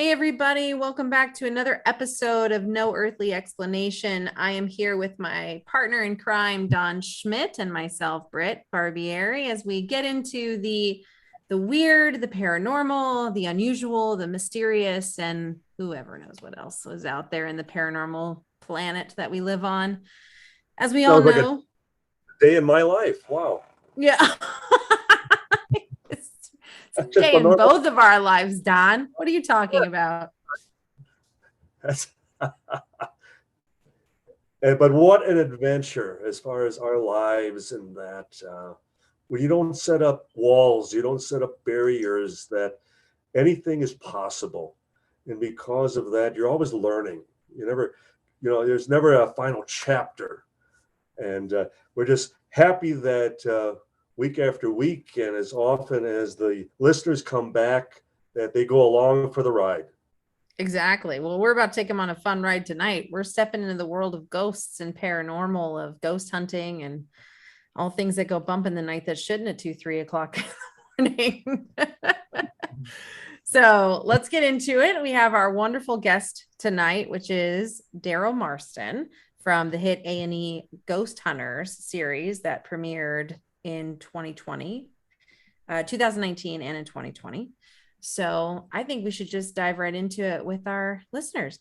Hey, everybody. Welcome back to another episode of No Earthly Explanation. I am here with my partner in crime, Don Schmidt, and myself, Brit Barbieri, as we get into the weird, the paranormal, the unusual, the mysterious, and whoever knows what else was out there in the paranormal planet that we live on. As we all Sounds like a know, day in my life. Wow. yeah. It's a That's just day a in normal. both of our lives, Don. What are you talking about? That's, but what an adventure as far as our lives and that. When you don't set up walls, you don't set up barriers, that anything is possible. And because of that, you're always learning. You never, there's never a final chapter. And we're just happy that week after week, and as often as the listeners come back, that they go along for the ride. Exactly. Well, we're about to take them on a fun ride tonight. We're stepping into the world of ghosts and paranormal, of ghost hunting and all things that go bump in the night that shouldn't at 2, 3 o'clock in the morning. So let's get into it. We have our wonderful guest tonight, which is Daryl Marston from the hit A&E Ghost Hunters series that premiered in 2019 and in 2020. So I think we should just dive right into it with our listeners.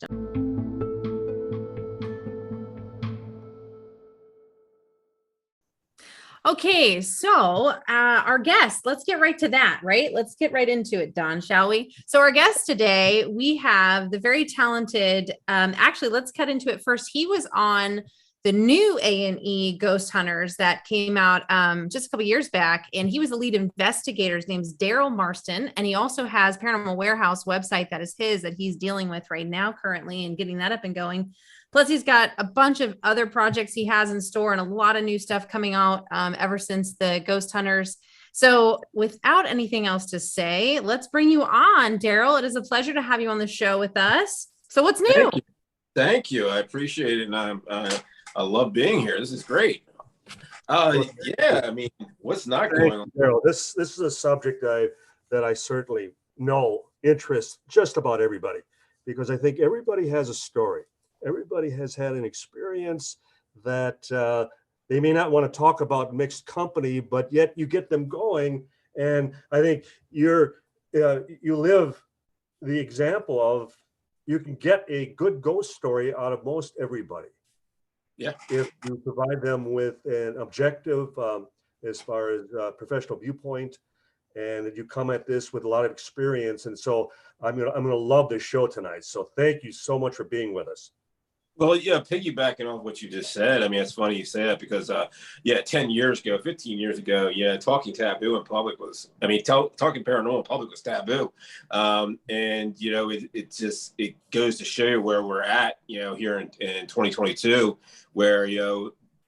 Okay, so our guest, let's get right to that, right? Let's get right into it, Don, shall we? So our guest today, we have the very talented, actually, let's cut into it first. He was on the new A&E Ghost Hunters that came out just a couple years back, and he was the lead investigator. His name's Daryl Marston, and he also has Paranormal Warehouse website that is his, that he's dealing with right now currently and getting that up and going. Plus, he's got a bunch of other projects he has in store and a lot of new stuff coming out ever since the Ghost Hunters. So without anything else to say, let's bring you on, Daryl. It is a pleasure to have you on the show with us. So what's new? Thank you. Thank you. I appreciate it. And I love being here. This is great. Yeah, I mean, what's not going on? Daryl, this is a subject that I certainly know interests just about everybody, because I think everybody has a story. Everybody has had an experience that they may not want to talk about mixed company, but yet you get them going. And I think you live the example of, you can get a good ghost story out of most everybody. Yeah. If you provide them with an objective as far as professional viewpoint, and that you come at this with a lot of experience. And so I'm gonna love this show tonight. So thank you so much for being with us. Well, yeah, piggybacking off what you just said. I mean, it's funny you say that because, 10 years ago, 15 years ago, talking taboo in public was, talking paranormal in public was taboo. And, it goes to show you where we're at, here in 2022, where,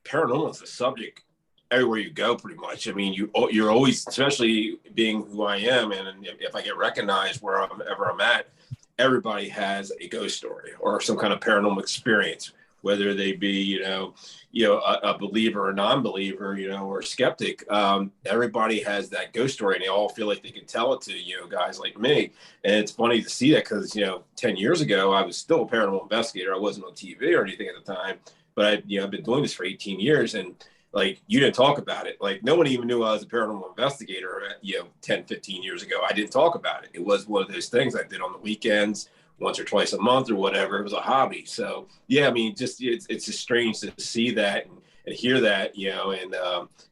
paranormal is a subject everywhere you go, pretty much. I mean, you're always, especially being who I am, and if I get recognized wherever I'm at, everybody has a ghost story or some kind of paranormal experience, whether they be, a believer or non-believer, or a skeptic. Everybody has that ghost story, and they all feel like they can tell it to, guys like me. And it's funny to see that because, 10 years ago, I was still a paranormal investigator. I wasn't on TV or anything at the time, but I've been doing this for 18 years. And like, you didn't talk about it. Like, no one even knew I was a paranormal investigator, 10, 15 years ago. I didn't talk about it. It was one of those things I did on the weekends, once or twice a month or whatever. It was a hobby. So, yeah, I mean, just it's just strange to see that and hear that,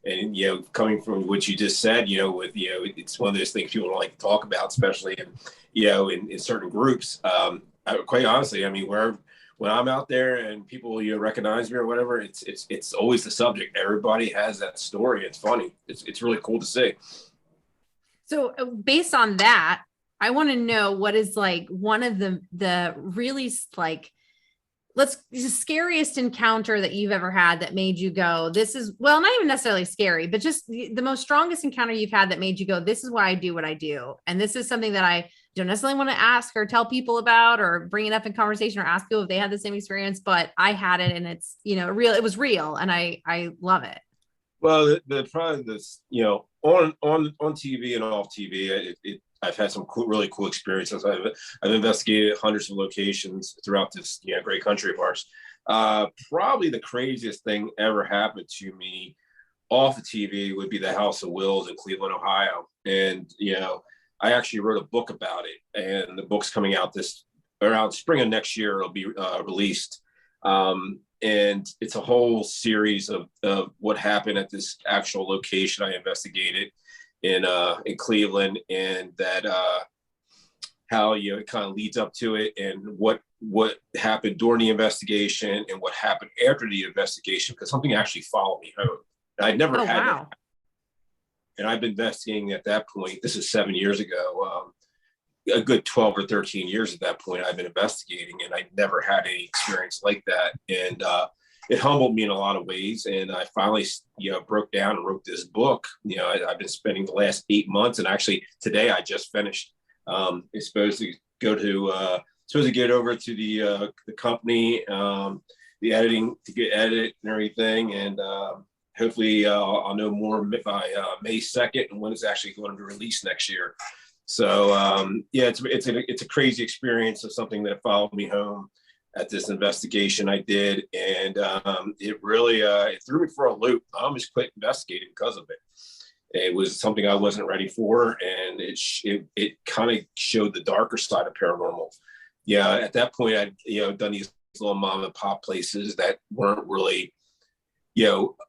and coming from what you just said, it's one of those things people don't like to talk about, especially in certain groups. Quite honestly, I mean, when I'm out there and people recognize me or whatever, it's always the subject. Everybody has that story. It's funny. It's really cool to see. So based on that, I want to know what is like one of the really the scariest encounter that you've ever had that made you go, this is, well, not even necessarily scary, but just the most strongest encounter you've had that made you go, this is why I do what I do. And this is something that I don't necessarily want to ask or tell people about or bring it up in conversation or ask people if they had the same experience, but I had it and it's, it was real and I love it. Well, the probably this, on TV and off TV, I've had some really cool experiences. I've investigated hundreds of locations throughout this great country of ours. Probably the craziest thing ever happened to me off of TV would be the House of Wills in Cleveland, Ohio. And I actually wrote a book about it, and the book's coming out this around spring of next year. It'll be released. And it's a whole series of what happened at this actual location I investigated in Cleveland, and that how it kind of leads up to it, and what happened during the investigation and what happened after the investigation, because something actually followed me home. I'd never had wow. it. And I've been investigating at that point. This is 7 years ago. A good 12 or 13 years at that point I've been investigating, and I never had any experience like that. And it humbled me in a lot of ways. And I finally, broke down and wrote this book. I've been spending the last 8 months, and actually today I just finished. It's supposed to go to, get over to the company, the editing to get edited and everything. And hopefully I'll know more by May 2nd and when it's actually going to be released next year. So it's a crazy experience of something that followed me home at this investigation I did, and it really it threw me for a loop. I almost quit investigating because of it. It was something I wasn't ready for, and it kind of showed the darker side of paranormal. Yeah, at that point I'd done these little mom and pop places that weren't really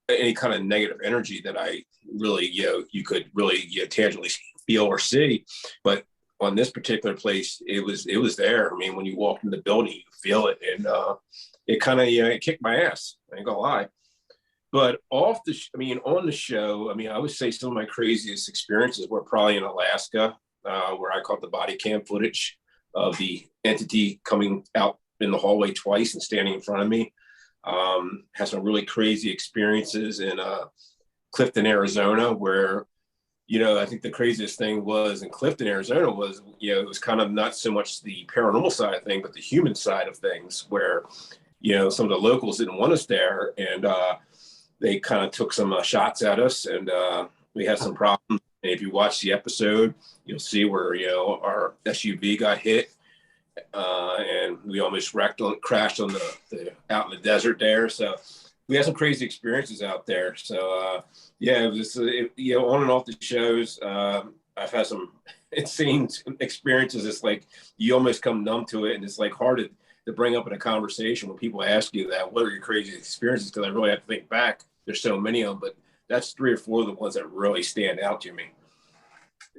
any kind of negative energy that I really you could really tangibly feel or see. But on this particular place, it was there. I mean, when you walk in the building, you feel it, and it kind of it kicked my ass. I ain't gonna lie. But on the show, I would say some of my craziest experiences were probably in Alaska, where I caught the body cam footage of the entity coming out in the hallway twice and standing in front of me. Had some really crazy experiences in Clifton, Arizona, where I think the craziest thing was in Clifton, Arizona was, it was kind of not so much the paranormal side of things, but the human side of things, where, some of the locals didn't want us there, and they kind of took some shots at us, and we had some problems. And if you watch the episode, you'll see where, our SUV got hit, and we almost crashed on the out in the desert there. So we had some crazy experiences out there. So it was on and off the shows. I've had some insane experiences. It's like you almost come numb to it, and it's like hard to bring up in a conversation when people ask you that. What are your crazy experiences? Because I really have to think back. There's so many of them, but that's 3 or 4 of the ones that really stand out to me.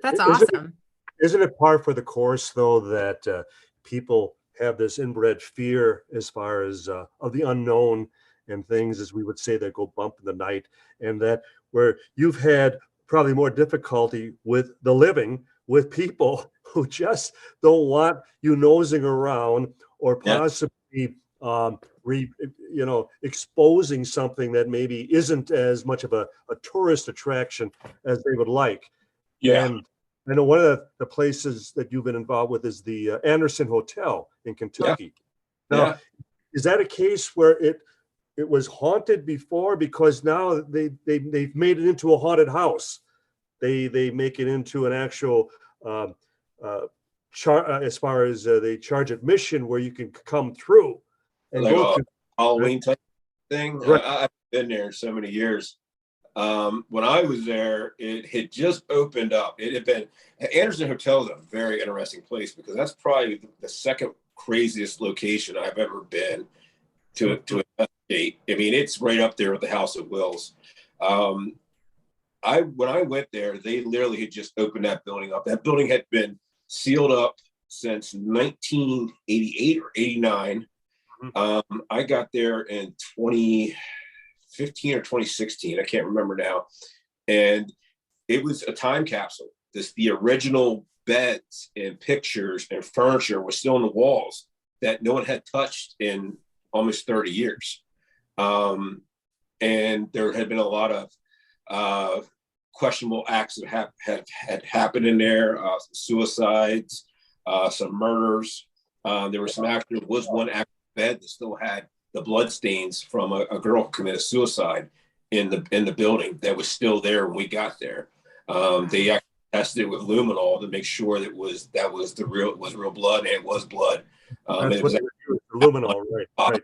That's awesome. Isn't it par for the course, though, that people have this inbred fear as far as of the unknown and things, as we would say, that go bump in the night, and that where you've had probably more difficulty with the living with people who just don't want you nosing around or possibly exposing something that maybe isn't as much of a tourist attraction as they would like. Yeah. And I know one of the places that you've been involved with is the Anderson Hotel in Kentucky. Now, is that a case where it was haunted before? Because now they've made it into a haunted house. They make it into an actual as far as they charge admission, where you can come through and like go a through. Halloween type thing. Right. I've been there so many years. When I was there, it had just opened up. It had been Anderson Hotel is a very interesting place, because that's probably the second craziest location I've ever been to investigate. It's right up there with the House of Wills. When I went there, they literally had just opened that building up. That building had been sealed up since 1988 or 89. I got there in 2015 or 2016. I can't remember now. And it was a time capsule. The original beds and pictures and furniture was still on the walls that no one had touched in almost 30 years. And there had been a lot of questionable acts that had happened in there, some suicides, some murders. There was one active bed that still had the blood stains from a girl who committed suicide. in the building that was still there when we got there. They actually tested it with luminol to make sure that was real blood, and it was blood. That's what they do, luminol, right?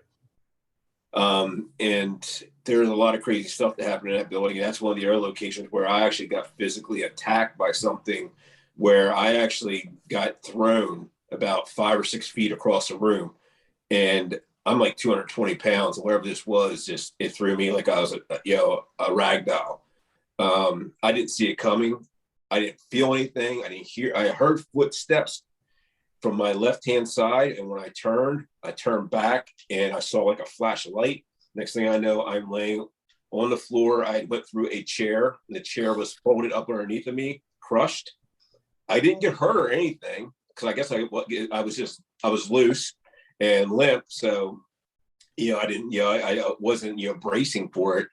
And there's a lot of crazy stuff that happened in that building. And that's one of the other locations where I actually got physically attacked by something, where I actually got thrown about 5 or 6 feet across the room. And I'm like 220 pounds, and whatever this was, just it threw me like I was a rag doll. I didn't see it coming. I didn't feel anything. I heard footsteps from my left-hand side. And when I turned back and I saw like a flash of light. Next thing I know, I'm laying on the floor. I went through a chair, and the chair was folded up underneath of me, crushed. I didn't get hurt or anything, because I guess I was loose and limp. So, I wasn't, bracing for it.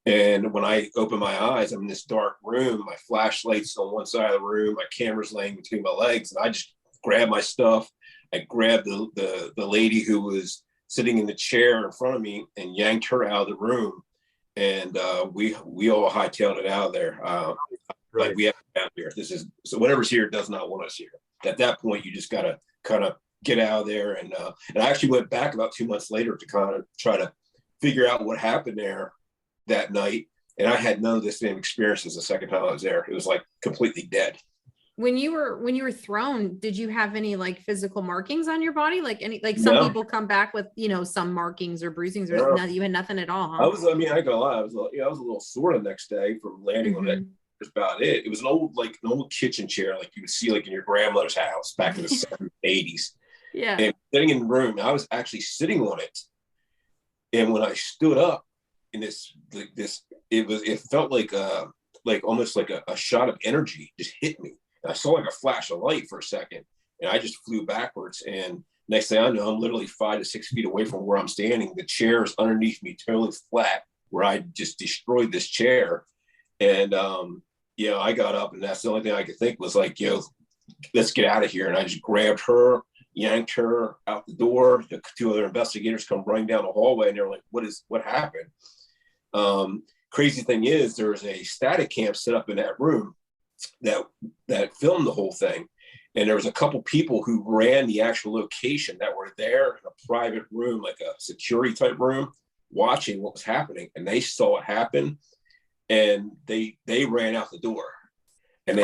And when I opened my eyes, I'm in this dark room, my flashlight's on one side of the room, my camera's laying between my legs, and I just grabbed my stuff. I grabbed the lady who was sitting in the chair in front of me and yanked her out of the room. And we all hightailed it out of there. Right. Like, we have to get out here. So whatever's here does not want us here. At that point, you just got to kind of get out of there. And I actually went back about 2 months later to kind of try to figure out what happened there that night. And I had none of the same experiences the second time I was there. It was like completely dead. When you were thrown, did you have any like physical markings on your body? Some people come back with, some markings or bruisings, or no, you had nothing at all, huh? I ain't gonna lie. I was a little sore the next day from landing on it. That's about it. It was an old kitchen chair, like you would see like in your grandmother's house back in the 70s, 80s. Yeah. And sitting in the room, I was actually sitting on it. And when I stood up in it felt like almost like a shot of energy just hit me. I saw like a flash of light for a second, and I just flew backwards. And next thing I know, I'm literally 5 to 6 feet away from where I'm standing. The chair is underneath me, totally flat, where I just destroyed this chair. And, I got up, and that's the only thing I could think was like, let's get out of here. And I just grabbed her, yanked her out the door. The 2 other investigators come running down the hallway, and they're like, what happened? Crazy thing is, there was a static cam set up in that room that filmed the whole thing, and there was a couple people who ran the actual location that were there in a private room, like a security type room, watching what was happening, and they saw it happen, and they ran out the door, and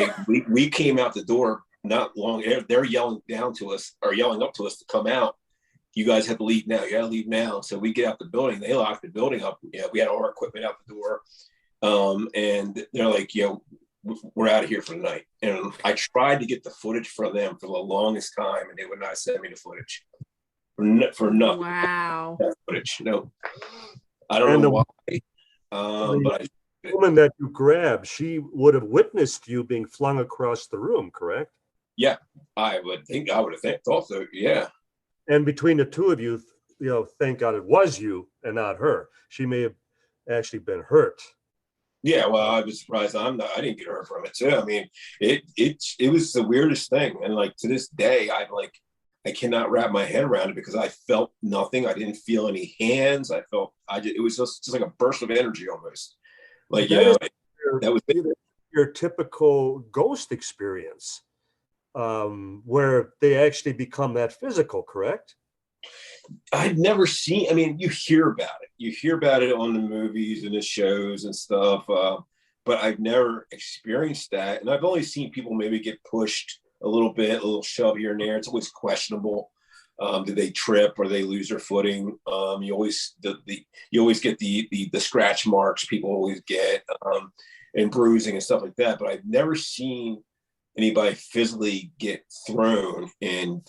we came out the door not long. They're yelling up to us to come out. You guys have to leave now. You got to leave now. So we get out the building. They locked the building up. We had all our equipment out the door, and they're like, we're out of here for the night. And I tried to get the footage from them for the longest time, and they would not send me the footage for nothing. Wow. That footage. No, I don't know why. But the woman that you grabbed, she would have witnessed you being flung across the room, correct? Yeah, I would have thought so. Yeah. And between the two of you, thank God it was you and not her. She may have actually been hurt. Yeah, well, I was surprised. I didn't get hurt from it too. I mean, it was the weirdest thing, and like to this day, I cannot wrap my head around it, because I felt nothing. I didn't feel any hands. It was just like a burst of energy almost. Like that was your typical ghost experience, where they actually become that physical, correct? I'd never seen. I mean, you hear about it. You hear about it on the movies and the shows and stuff, but I've never experienced that. And I've only seen people maybe get pushed a little bit, a little shove here and there. It's always questionable. Did they trip or they lose their footing? You always get the scratch marks people always get, and bruising and stuff like that. But I've never seen anybody physically get thrown, and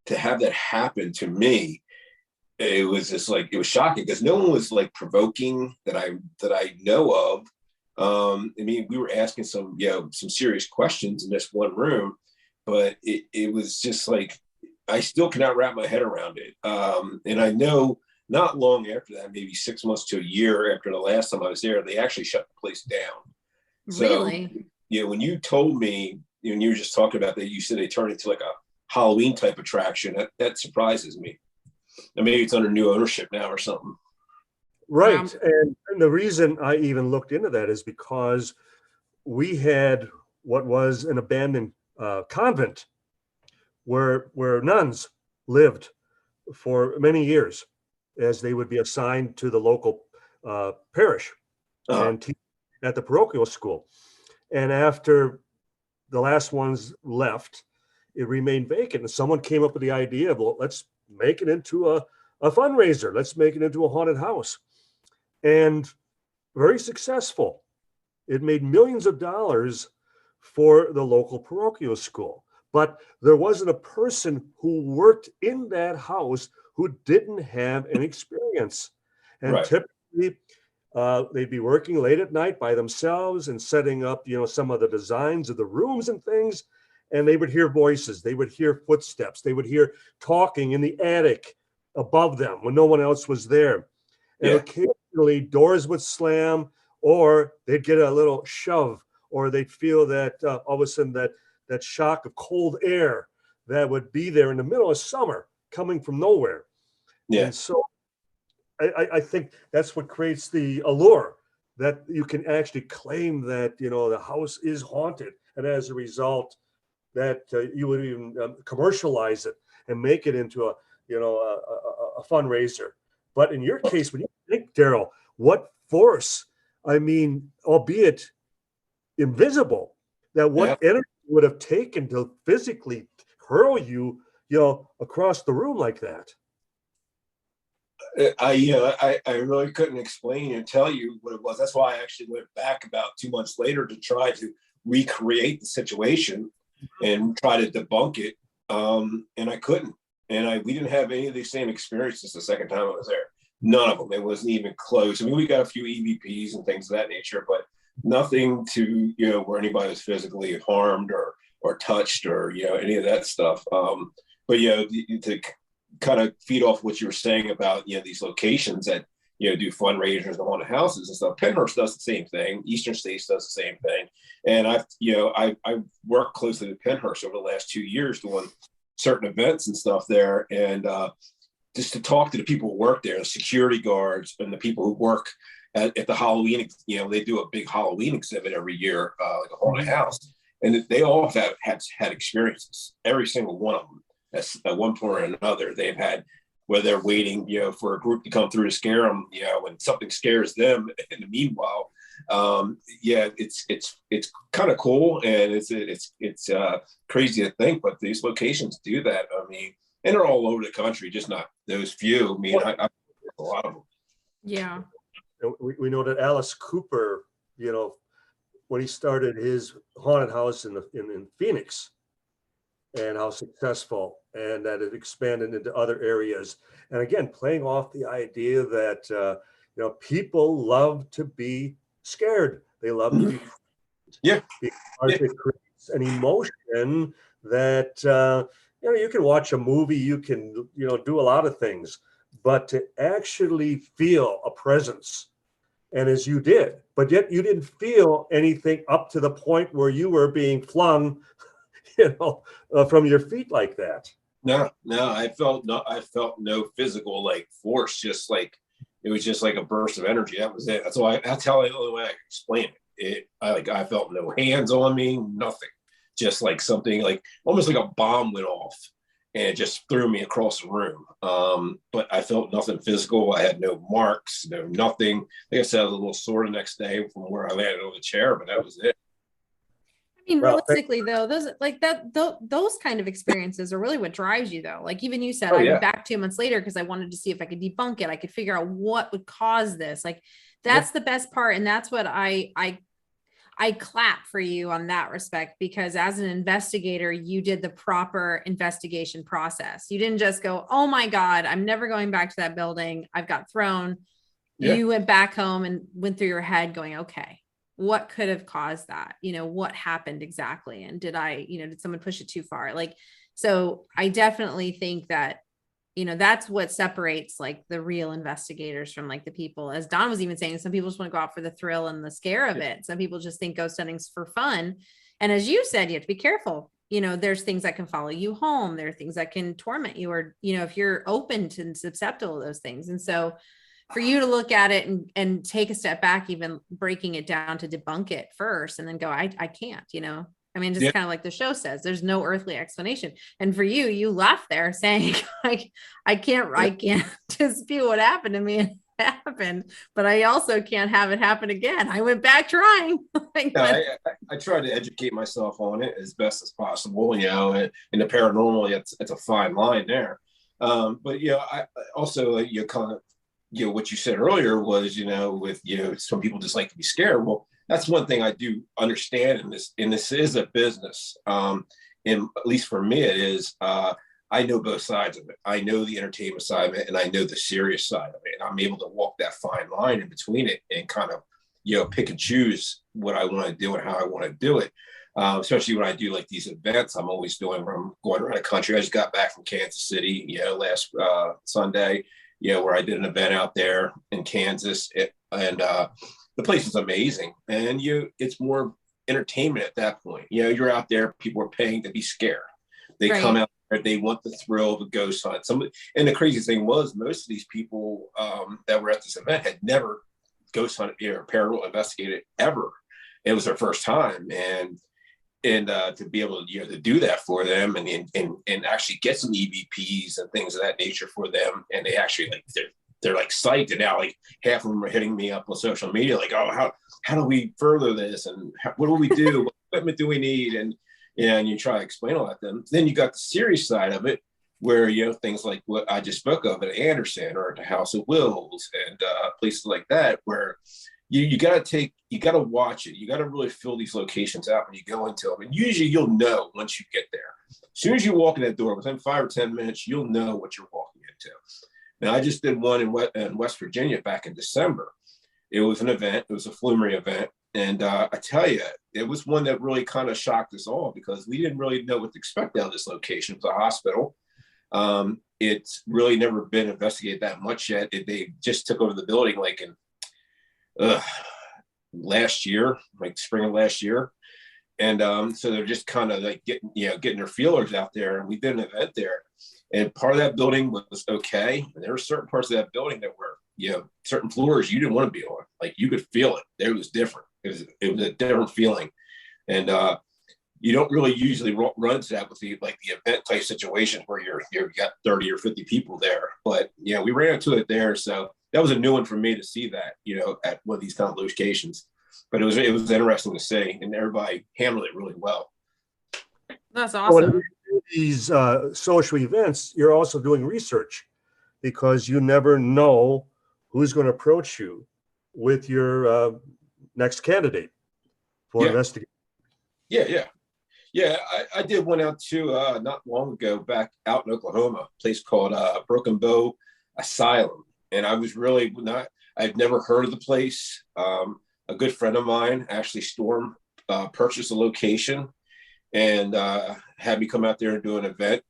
to have that happen to me, it was just like, it was shocking, because no one was like provoking that I know of. I mean, we were asking some serious questions in this one room, but it was just like, I still cannot wrap my head around it. And I know not long after that, maybe 6 months to a year after the last time I was there, they actually shut the place down. Really? So, when you told me, when you were just talking about that, you said they turned into like a Halloween type attraction. That surprises me. And maybe it's under new ownership now or something. Right. And the reason I even looked into that is because we had what was an abandoned convent where nuns lived for many years as they would be assigned to the local parish and teach at the parochial school. And after the last ones left, it remained vacant. And someone came up with the idea of, well, let's make it into a fundraiser. Let's make it into a haunted house. And very successful. It made millions of dollars for the local parochial school. But there wasn't a person who worked in that house who didn't have an experience. And Right. typically, they'd be working late at night by themselves and setting up, some of the designs of the rooms and things. And they would hear voices. They would hear footsteps. They would hear talking in the attic above them when no one else was there. And occasionally doors would slam, or they'd get a little shove, or they'd feel that all of a sudden that shock of cold air that would be there in the middle of summer coming from nowhere. Yeah. And so I think that's what creates the allure, that you can actually claim that, the house is haunted. And as a result, that you would even commercialize it and make it into a fundraiser. But in your case, when you think, Daryl, what force, albeit invisible, that what energy would have taken to physically hurl you, across the room like that? I really couldn't explain and tell you what it was. That's why I actually went back about 2 months later to try to recreate the situation and try to debunk it. And I couldn't. And we didn't have any of these same experiences the second time I was there. None of them. It wasn't even close. We got a few EVPs and things of that nature, but nothing to, where anybody was physically harmed or touched or, any of that stuff. But, to kind of feed off what you were saying about, these locations that, do fundraisers and haunted houses and stuff. Penhurst does the same thing. Eastern States does the same thing. And I worked closely with Penhurst over the last 2 years doing certain events and stuff there. And just to talk to the people who work there, the security guards and the people who work at the Halloween, they do a big Halloween exhibit every year, like a haunted house. And they all have had experiences, every single one of them. At one point or another, they've had where they're waiting, for a group to come through to scare them, when something scares them. In the meanwhile, it's kind of cool, and it's crazy to think, but these locations do that. And they're all over the country, just not those few. I a lot of them. Yeah. We know that Alice Cooper, when he started his haunted house in Phoenix, and how successful, and that it expanded into other areas. And again, playing off the idea that, people love to be scared. They love to be, because it creates an emotion that, you can watch a movie, you can, do a lot of things, but to actually feel a presence, and as you did, but yet you didn't feel anything up to the point where you were being flung from your feet like that. No, I felt no physical force. Just it was just like a burst of energy. That was it. That's the only way I can explain it. I felt no hands on me, nothing. Just like something almost like a bomb went off and it just threw me across the room. But I felt nothing physical. I had no marks, no nothing. Like I said, I was a little sore the next day from where I landed on the chair, but that was it. Realistically though, those kind of experiences are really what drives you though. Even you said, I went back 2 months later because I wanted to see if I could debunk it. I could figure out what would cause this. That's the best part. And that's what I clap for you on that respect, because as an investigator, you did the proper investigation process. You didn't just go, oh my God, I'm never going back to that building. I've got thrown. Yeah. You went back home and went through your head going, okay, what could have caused that? What happened exactly? And did someone push it too far? So I definitely think that, that's what separates the real investigators from the people, as Don was even saying, some people just want to go out for the thrill and the scare of it. Some people just think ghost hunting's for fun. And as you said, you have to be careful. There's things that can follow you home. There are things that can torment you, or, if you're open to and susceptible to those things. And so for you to look at it and take a step back, even breaking it down to debunk it first, and then go, I can't, I mean, just kind of like the show says, there's no earthly explanation. And for you, you left there saying, I can't dispute what happened to me. It happened, but I also can't have it happen again. I went back trying. I tried to educate myself on it as best as possible, and in the paranormal, it's a fine line there. But I also, kind of, what you said earlier was, with, some people just like to be scared. Well, that's one thing I do understand in this, and this is a business. And at least for me, it is, I know both sides of it. I know the entertainment side of it, and I know the serious side of it. And I'm able to walk that fine line in between it and kind of, pick and choose what I want to do and how I want to do it. Especially when I do like these events, I'm always doing where I'm going around the country. I just got back from Kansas City, last Sunday, where I did an event out there in Kansas, and the place is amazing. And it's more entertainment at that point. You're out there, people are paying to be scared. They come out there, they want the thrill of a ghost hunt. And the crazy thing was, most of these people that were at this event had never ghost hunted or paranormal investigated ever. It was their first time, and to be able to do that for them and actually get some EVPs and things of that nature for them, and they actually they're like psyched, and now like half of them are hitting me up on social media like, oh, how do we further this, and what do we do, what equipment do we need, and you try to explain all that to them. Then you got the serious side of it, where things like what I just spoke of at Anderson or at the House of Wills and places like that, where you got to watch it. You got to really fill these locations out when you go into them. And usually you'll know once you get there. As soon as you walk in that door, within 5 or 10 minutes, you'll know what you're walking into. Now, I just did one in West Virginia back in December. It was an event. It was a flumery event. And I tell you, it was one that really kind of shocked us all, because we didn't really know what to expect out of this location. It was a hospital. It's really never been investigated that much yet. They just took over the building like in last year, like spring of last year. And so they're just kind of like getting their feelers out there. And we did an event there, and part of that building was okay. And there were certain parts of that building that were, certain floors you didn't want to be on. Like, you could feel it. It was different. It was a different feeling. And you don't really usually run into that with the event type situations where you've got 30 or 50 people there. But we ran into it there. So that was a new one for me to see that, at one of these kind of locations. But it was interesting to see, and everybody handled it really well. That's awesome. When these social events, you're also doing research, because you never know who's going to approach you with your next candidate for investigation. Yeah, I did one out to not long ago, back out in Oklahoma, a place called Broken Bow Asylum. And I was really I'd never heard of the place. A good friend of mine, Ashley Storm, purchased a location and had me come out there and do an event.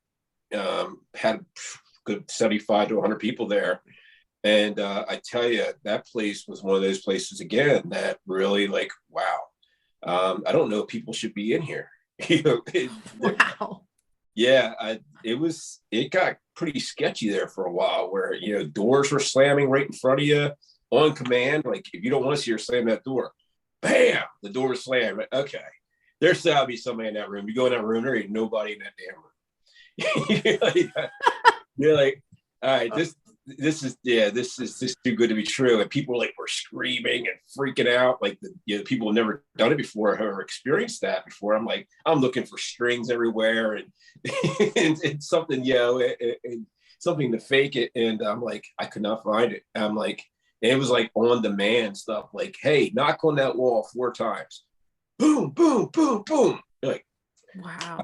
Had a good 75 to 100 people there. And I tell you, that place was one of those places, again, that really wow. I don't know if people should be in here. Wow. Yeah, it got pretty sketchy there for a while, where doors were slamming right in front of you on command. Like, if you don't want to see her slam that door, bam, the door was slammed. Okay, there's got to be somebody in that room. You go in that room, there ain't nobody in that damn room. You're like, all right, this is just too good to be true. And people were screaming and freaking out, like people have never done it before or experienced that before. I'm like, I'm looking for strings everywhere and and something, and something to fake it. And I'm like, I could not find it. I'm like, and it was like on demand stuff, like, hey, knock on that wall 4 times. Boom, boom, boom, boom. You're like, wow.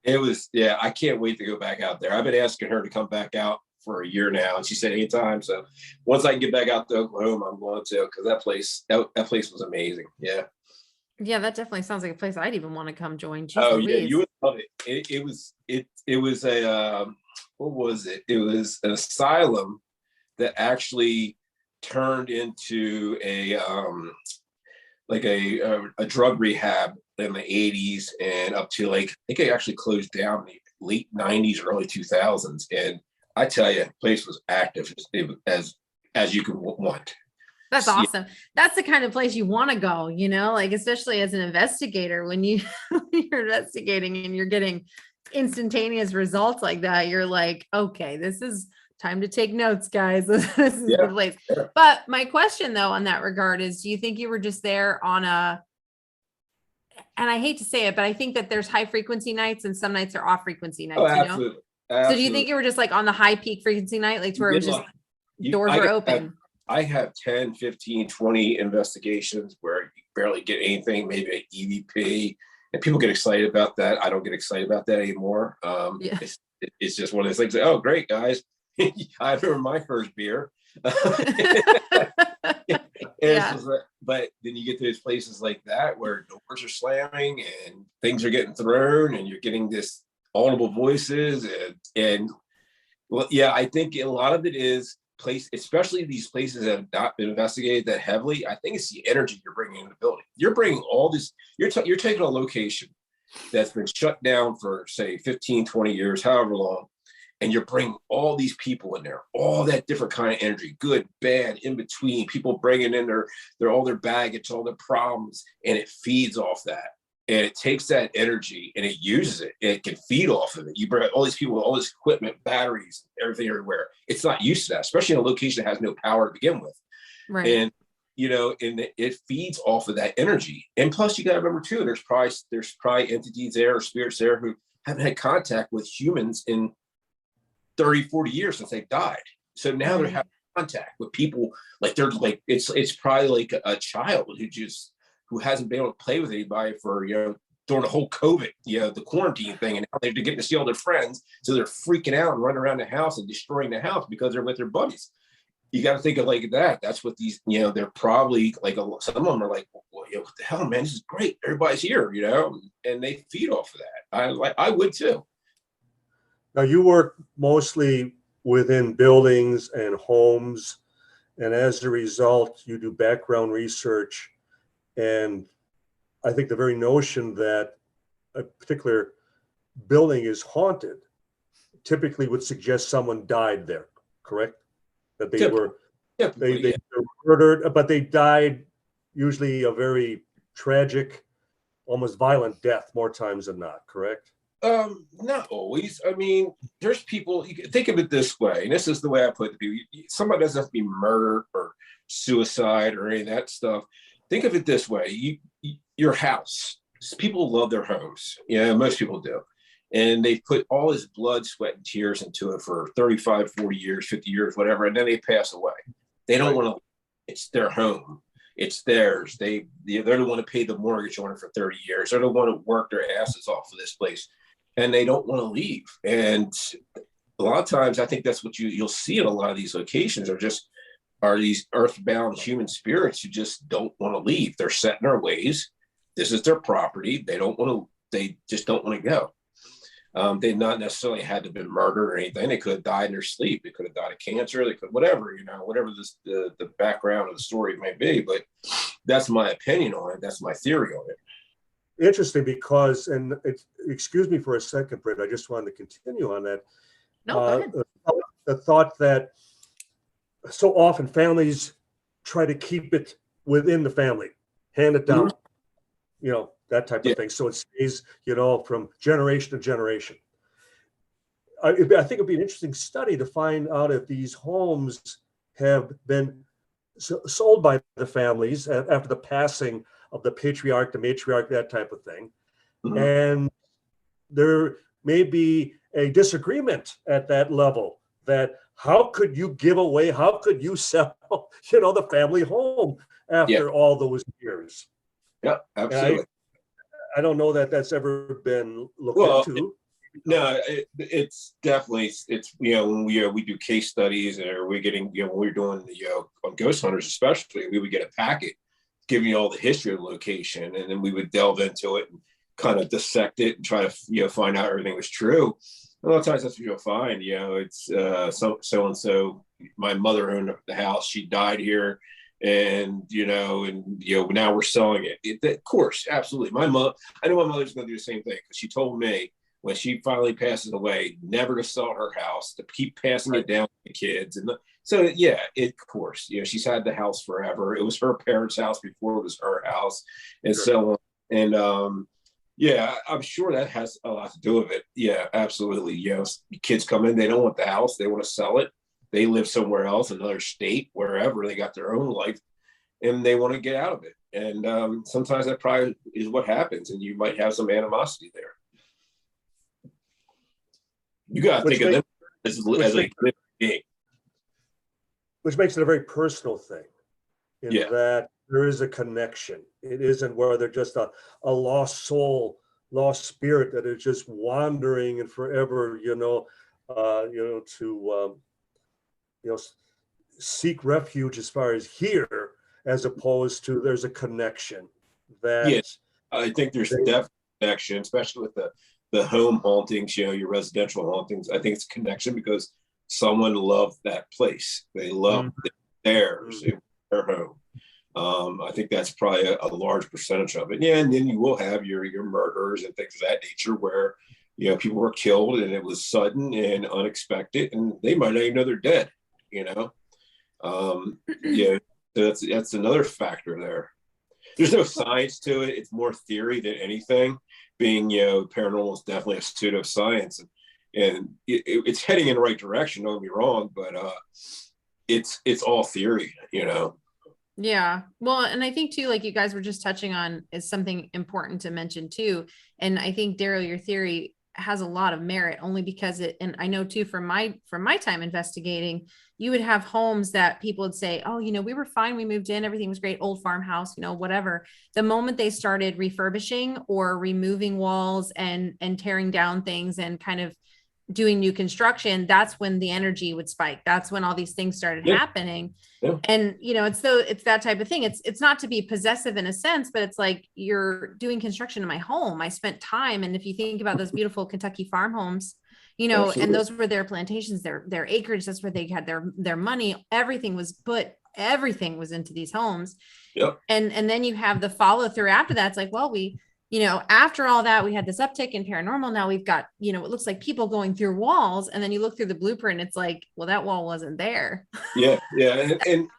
It was, I can't wait to go back out there. I've been asking her to come back out for a year now, and she said anytime. So once I can get back out to Oklahoma, I'm going to, because that place was amazing. Yeah, that definitely sounds like a place I'd even want to come join. Jeez, oh Louise. yeah, you would love it. It was a what was it? It was an asylum that actually turned into a drug rehab in the 80s, and up to I think it actually closed down in the late 90s, early 2000s. And I tell you, the place was active. It was as as you can want. That's Yeah. awesome. That's the kind of place you want to go, like especially as an investigator, when you're investigating and you're getting instantaneous results like that, you're like, okay, this is time to take notes, guys. This is the place. Yeah. But my question though, on that regard is, do you think you were just there on and I hate to say it, but I think that there's high frequency nights and some nights are off frequency nights, Absolutely. So do you think you were just like on the high peak frequency night, like where it was just doors were open? I have 10, 15, 20 investigations where you barely get anything, maybe an EVP, and people get excited about that. I don't get excited about that anymore. It's just one of those things. Oh, great, guys. I remember my first beer. But then you get to those places like that where doors are slamming and things are getting thrown and you're getting this audible voices and well, yeah, I think a lot of it is especially these places that have not been investigated that heavily. I think it's the energy you're bringing in the building. You're bringing all this, you're taking a location that's been shut down for say 15, 20 years, however long, and you're bringing all these people in there, all that different kind of energy, good, bad, in between, people bringing in all their baggage, all their problems, and it feeds off that. And it takes that energy and it uses it. And it can feed off of it. You bring all these people with all this equipment, batteries, everything everywhere. It's not used to that, especially in a location that has no power to begin with. Right. And and it feeds off of that energy. And plus, you got to remember too, there's probably entities there or spirits there who haven't had contact with humans in 30, 40 years since they died. So now they're having contact with people like they're like it's probably like a child who hasn't been able to play with anybody for, during the whole COVID, the quarantine thing. And now they're getting to see all their friends. So they're freaking out and running around the house and destroying the house because they're with their buddies. You got to think of like that. That's what these, they're probably like, some of them are like, well, what the hell, man, this is great. Everybody's here, and they feed off of that. I would too. Now you work mostly within buildings and homes. And as a result, you do background research. And I think the very notion that a particular building is haunted typically would suggest someone died there, correct? That they were murdered, but they died usually a very tragic, almost violent death more times than not, correct? Not always. I mean, there's people, you can think of it this way, and this is the way I put it to people. Somebody doesn't have to be murdered or suicide or any of that stuff. Think of it this way. Your house, people love their homes. Most people do. And they put all this blood, sweat, and tears into it for 35, 40 years, 50 years, whatever, and then they pass away. They don't want to, it's their home. It's theirs. They're the one to pay the mortgage on it for 30 years. They're the one to work their asses off of this place. And they don't want to leave. And a lot of times, I think that's what you'll see in a lot of these locations are these earthbound human spirits who just don't want to leave. They're set in their ways. This is their property. They just don't want to go. They not necessarily had to have been murdered or anything. They could have died in their sleep. They could have died of cancer. They could, whatever the background of the story may be. But that's my opinion on it. That's my theory on it. Interesting, because, and excuse me for a second, Brit, I just wanted to continue on that. No, go ahead. The thought that so often families try to keep it within the family, hand it down, that type of thing. So it stays, from generation to generation. I think it'd be an interesting study to find out if these homes have been sold by the families after the passing of the patriarch, the matriarch, that type of thing. Mm-hmm. And there may be a disagreement at that level that how could you give away, how could you sell, the family home after all those years? Yeah, absolutely. I don't know that that's ever been looked into. No, it's definitely, when we do case studies, or we're getting, when we're doing on ghost hunters especially, we would get a packet giving you all the history of the location, and then we would delve into it and kind of dissect it and try to find out everything was true. A lot of times that's what you'll find. It's so and so. My mother owned the house. She died here, and now we're selling it. Of course, absolutely. I know my mother's going to do the same thing, because she told me when she finally passes away, never to sell her house, to keep passing it down to the kids. And So yeah, of course, she's had the house forever. It was her parents' house before it was her house, and Sure. so on. And yeah, I'm sure that has a lot to do with it. Yeah, absolutely. Kids come in, they don't want the house, they want to sell it. They live somewhere else, another state, wherever. They got their own life, and they want to get out of it. And sometimes that probably is what happens, and you might have some animosity there. You got to think of them as a living being. Which makes it a very personal thing, in Yeah. that there is a connection. It isn't where they're just a lost soul, lost spirit that is just wandering and forever, to seek refuge as far as here, as opposed to there's a connection that. Yeah, I think there's definitely a connection, especially with the home hauntings, your residential hauntings. I think it's a connection because someone loved that place. They loved theirs, their home. I think that's probably a large percentage of it. Yeah, and then you will have your murders and things of that nature where people were killed and it was sudden and unexpected, and they might not even know they're dead. Yeah, that's another factor there. There's no science to it. It's more theory than anything. Being paranormal is definitely a pseudoscience, and it's heading in the right direction. Don't get me wrong, but it's all theory. Yeah. Well, and I think too, like you guys were just touching on, is something important to mention too. And I think, Daryl, your theory has a lot of merit, only because and I know too, from my time investigating, you would have homes that people would say, oh, we were fine. We moved in, everything was great, old farmhouse, whatever. The moment they started refurbishing or removing walls and tearing down things and kind of doing new construction, that's when the energy would spike. That's when all these things started happening. Yeah. And it's that type of thing. It's not to be possessive in a sense, but it's like, you're doing construction in my home. I spent time. And if you think about those beautiful Kentucky farm homes, Absolutely. and those were their plantations, their acreage, that's where they had their money. Everything was into these homes. Yep. And then you have the follow through after that. It's like, well, after all that, we had this uptick in paranormal. Now we've got, it looks like people going through walls. And then you look through the blueprint, it's like, well, that wall wasn't there. Yeah. Yeah. And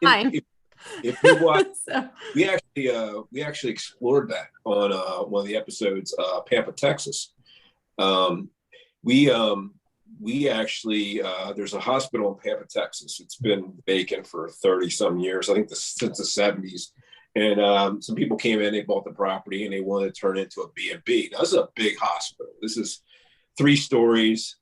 if you watch, So, we actually explored that on one of the episodes, Pampa, Texas. We actually, there's a hospital in Pampa, Texas. It's been vacant for 30 some years. I think since the 70s. And some people came in, they bought the property and they wanted to turn it into a B&B. Now, this is a big hospital. This is 3 stories,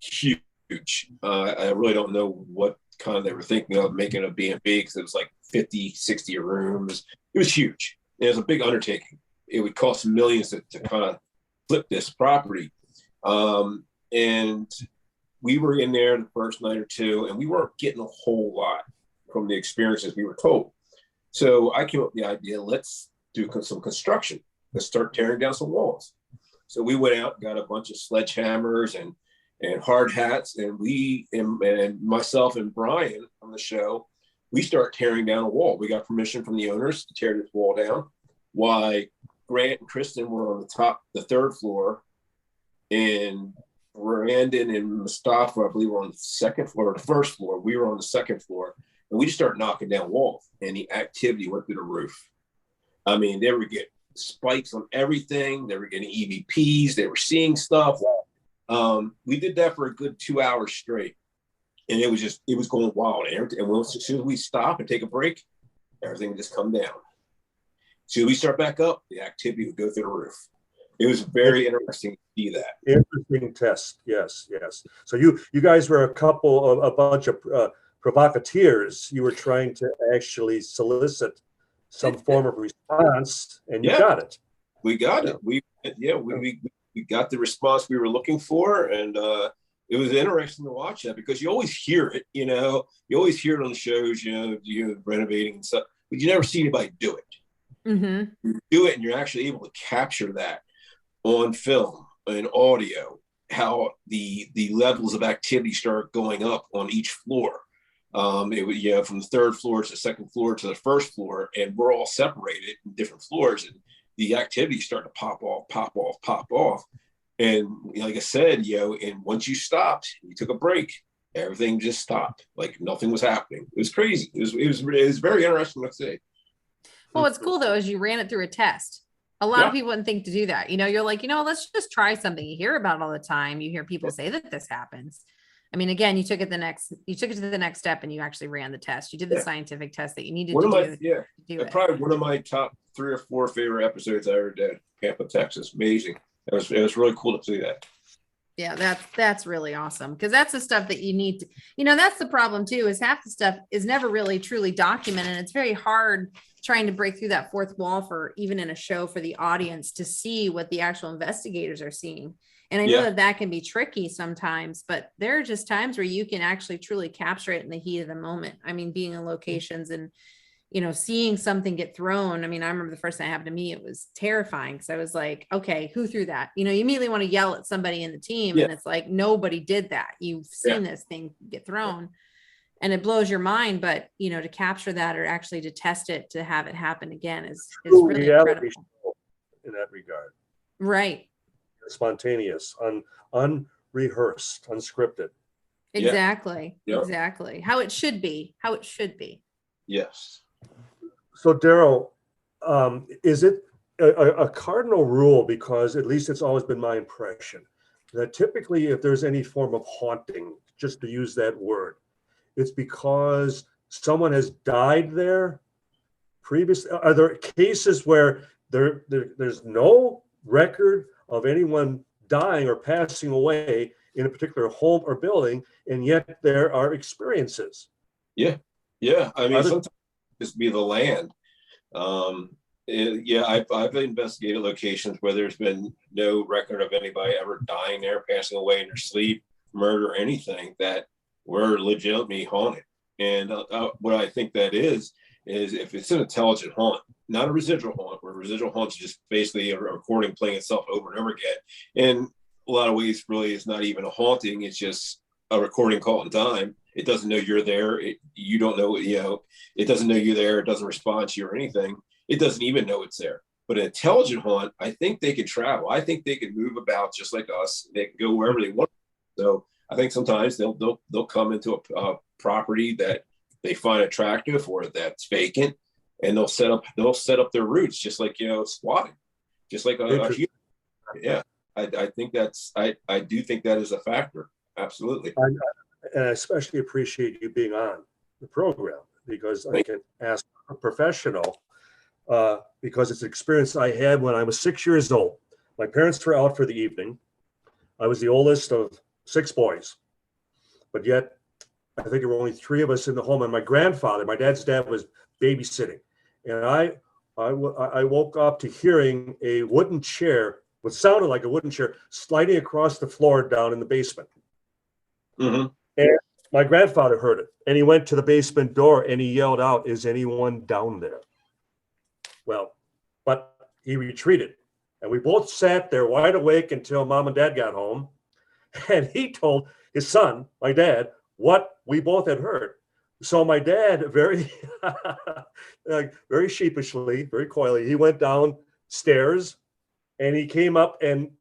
huge. I really don't know what kind of they were thinking of making a B&B, because it was like 50, 60 rooms. It was huge. It was a big undertaking. It would cost millions to kind of flip this property. And we were in there the first night or two, and we weren't getting a whole lot from the experiences we were told. So I came up with the idea, let's do some construction. Let's start tearing down some walls. So we went out, got a bunch of sledgehammers and hard hats, and and myself and Brian on the show, we start tearing down a wall. We got permission from the owners to tear this wall down. Why Grant and Kristen were on the 3rd floor, and Brandon and Mustafa, I believe, were on the 2nd floor, or the 1st floor. We were on the 2nd floor. And we just started knocking down walls, and the activity went through the roof. I mean, they were getting spikes on everything. They were getting EVPs. They were seeing stuff. We did that for a good 2 hours straight, and it was going wild. And as soon as we stop and take a break, everything would just come down. As soon as we start back up, the activity would go through the roof. It was very interesting to see that. Interesting test. Yes. So you guys were a bunch of provocateurs. You were trying to actually solicit some form of response, and you got it. We got it. We got the response we were looking for, and it was interesting to watch that, because you always hear it. You always hear it on the shows. Renovating and stuff, but you never see anybody do it. Mm-hmm. You do it, and you're actually able to capture that on film and audio. How the levels of activity start going up on each floor. It would, from the 3rd floor to the 2nd floor to the 1st floor, and we're all separated in different floors, and the activity started to pop off. And like I said, and once you stopped, you took a break, everything just stopped. Like nothing was happening. It was crazy. It was very interesting to see. Well, what's cool though is you ran it through a test. A lot of people wouldn't think to do that. You're like, let's just try something. You hear about it all the time. You hear people say that this happens. I mean, again, you took it to the next step and you actually ran the test. You did the scientific test that you needed to do. Probably one of my top 3 or 4 favorite episodes I ever did. Pampa, Texas. Amazing. It was really cool to see that. Yeah, that's really awesome. Because that's the stuff that you need to, that's the problem too, is half the stuff is never really truly documented. It's very hard trying to break through that fourth wall for even in a show for the audience to see what the actual investigators are seeing. And I know that can be tricky sometimes, but there are just times where you can actually truly capture it in the heat of the moment. I mean, being in locations and, seeing something get thrown. I mean, I remember the first time it happened to me, it was terrifying. Cause I was like, okay, who threw that? You immediately want to yell at somebody in the team. And it's like, nobody did that. You've seen this thing get thrown and it blows your mind. But, to capture that or actually to test it, to have it happen again is really incredible. In that regard. Right. Spontaneous, unrehearsed, unscripted. Exactly. Exactly. How it should be. Yes. So Daryl, is it a cardinal rule, because at least it's always been my impression, that typically if there's any form of haunting, just to use that word, it's because someone has died there previously? Are there cases where there's no record of anyone dying or passing away in a particular home or building, and yet there are experiences? Yeah. I mean, sometimes just be the land. I've investigated locations where there's been no record of anybody ever dying there, passing away in their sleep, murder, anything, that were legitimately haunted. And what I think that is if it's an intelligent haunt, not a residual haunt, where residual haunt's just basically a recording playing itself over and over again. In a lot of ways, really, it's not even a haunting. It's just a recording caught in time. It doesn't know you're there. You don't know, it doesn't know you're there. It doesn't respond to you or anything. It doesn't even know it's there. But an intelligent haunt, I think they can travel. I think they can move about just like us. They can go wherever they want. So I think sometimes they'll come into a property that they find attractive or that's vacant, and they'll set up their roots, just like squatting, just like a I think I do think that is a factor. Absolutely. And I especially appreciate you being on the program, because I can ask a professional, because it's an experience I had when I was 6 years old. My parents were out for the evening. I was the oldest of 6 boys, but yet I think there were only 3 of us in the home, and my dad's dad was babysitting. And I woke up to hearing a wooden chair, what sounded like a wooden chair, sliding across the floor down in the basement. Mm-hmm. And my grandfather heard it, and he went to the basement door and he yelled out, "Is anyone down there?" Well, but he retreated, and we both sat there wide awake until Mom and Dad got home, and he told his son, my dad, what we both had heard. So my dad, very, very sheepishly, very coyly, he went downstairs and he came up, and